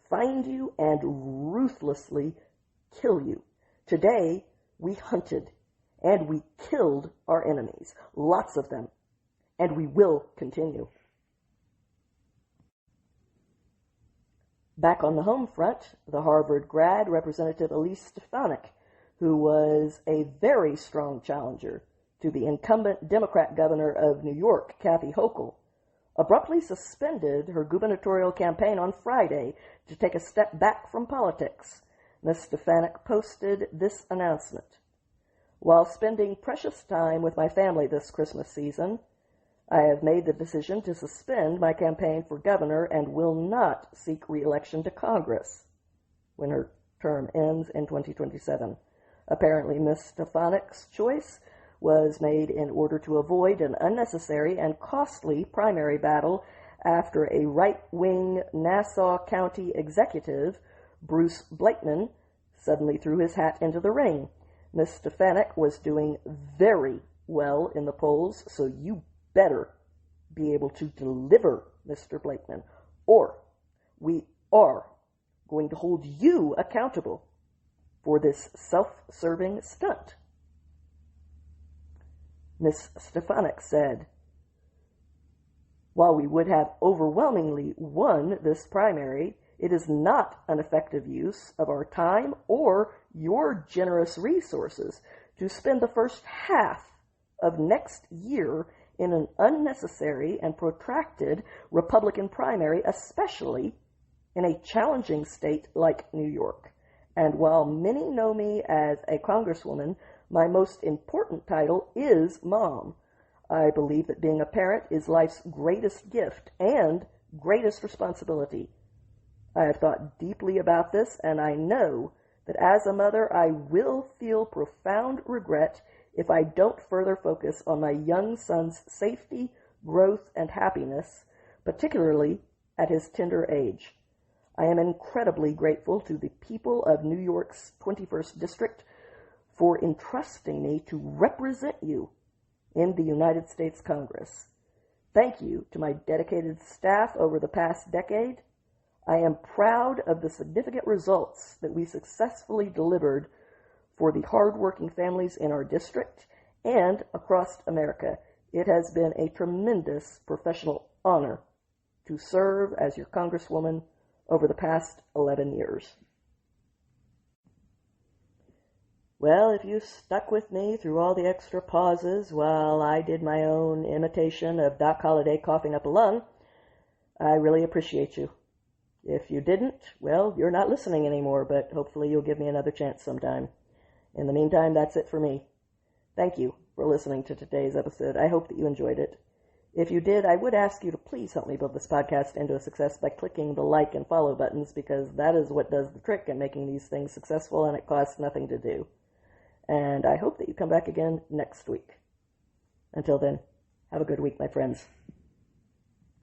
find you, and ruthlessly kill you. Today, we hunted and we killed our enemies, lots of them, and we will continue. Back on the home front, the Harvard grad, Representative Elise Stefanik, who was a very strong challenger to the incumbent Democrat governor of New York, Kathy Hochul, abruptly suspended her gubernatorial campaign on Friday to take a step back from politics. Ms. Stefanik posted this announcement. While spending precious time with my family this Christmas season, I have made the decision to suspend my campaign for governor and will not seek re-election to Congress when her term ends in 2027. Apparently, Ms. Stefanik's choice was made in order to avoid an unnecessary and costly primary battle after a right-wing Nassau County executive, Bruce Blakeman, suddenly threw his hat into the ring. Ms. Stefanik was doing very well in the polls, so you better be able to deliver, Mr. Blakeman, or we are going to hold you accountable for this self-serving stunt. Ms. Stefanik said, while we would have overwhelmingly won this primary, it is not an effective use of our time or your generous resources to spend the first half of next year in an unnecessary and protracted Republican primary, especially in a challenging state like New York. And while many know me as a congresswoman, my most important title is mom. I believe that being a parent is life's greatest gift and greatest responsibility. I have thought deeply about this, and I know that as a mother, I will feel profound regret if I don't further focus on my young son's safety, growth, and happiness, particularly at his tender age. I am incredibly grateful to the people of New York's 21st District for entrusting me to represent you in the United States Congress. Thank you to my dedicated staff over the past decade. I am proud of the significant results that we successfully delivered for the hardworking families in our district and across America. It has been a tremendous professional honor to serve as your congresswoman over the past 11 years. Well, if you stuck with me through all the extra pauses while I did my own imitation of Doc Holliday coughing up a lung, I really appreciate you. If you didn't, well, you're not listening anymore, but hopefully you'll give me another chance sometime. In the meantime, that's it for me. Thank you for listening to today's episode. I hope that you enjoyed it. If you did, I would ask you to please help me build this podcast into a success by clicking the like and follow buttons, because that is what does the trick in making these things successful, and it costs nothing to do. And I hope that you come back again next week. Until then, have a good week, my friends.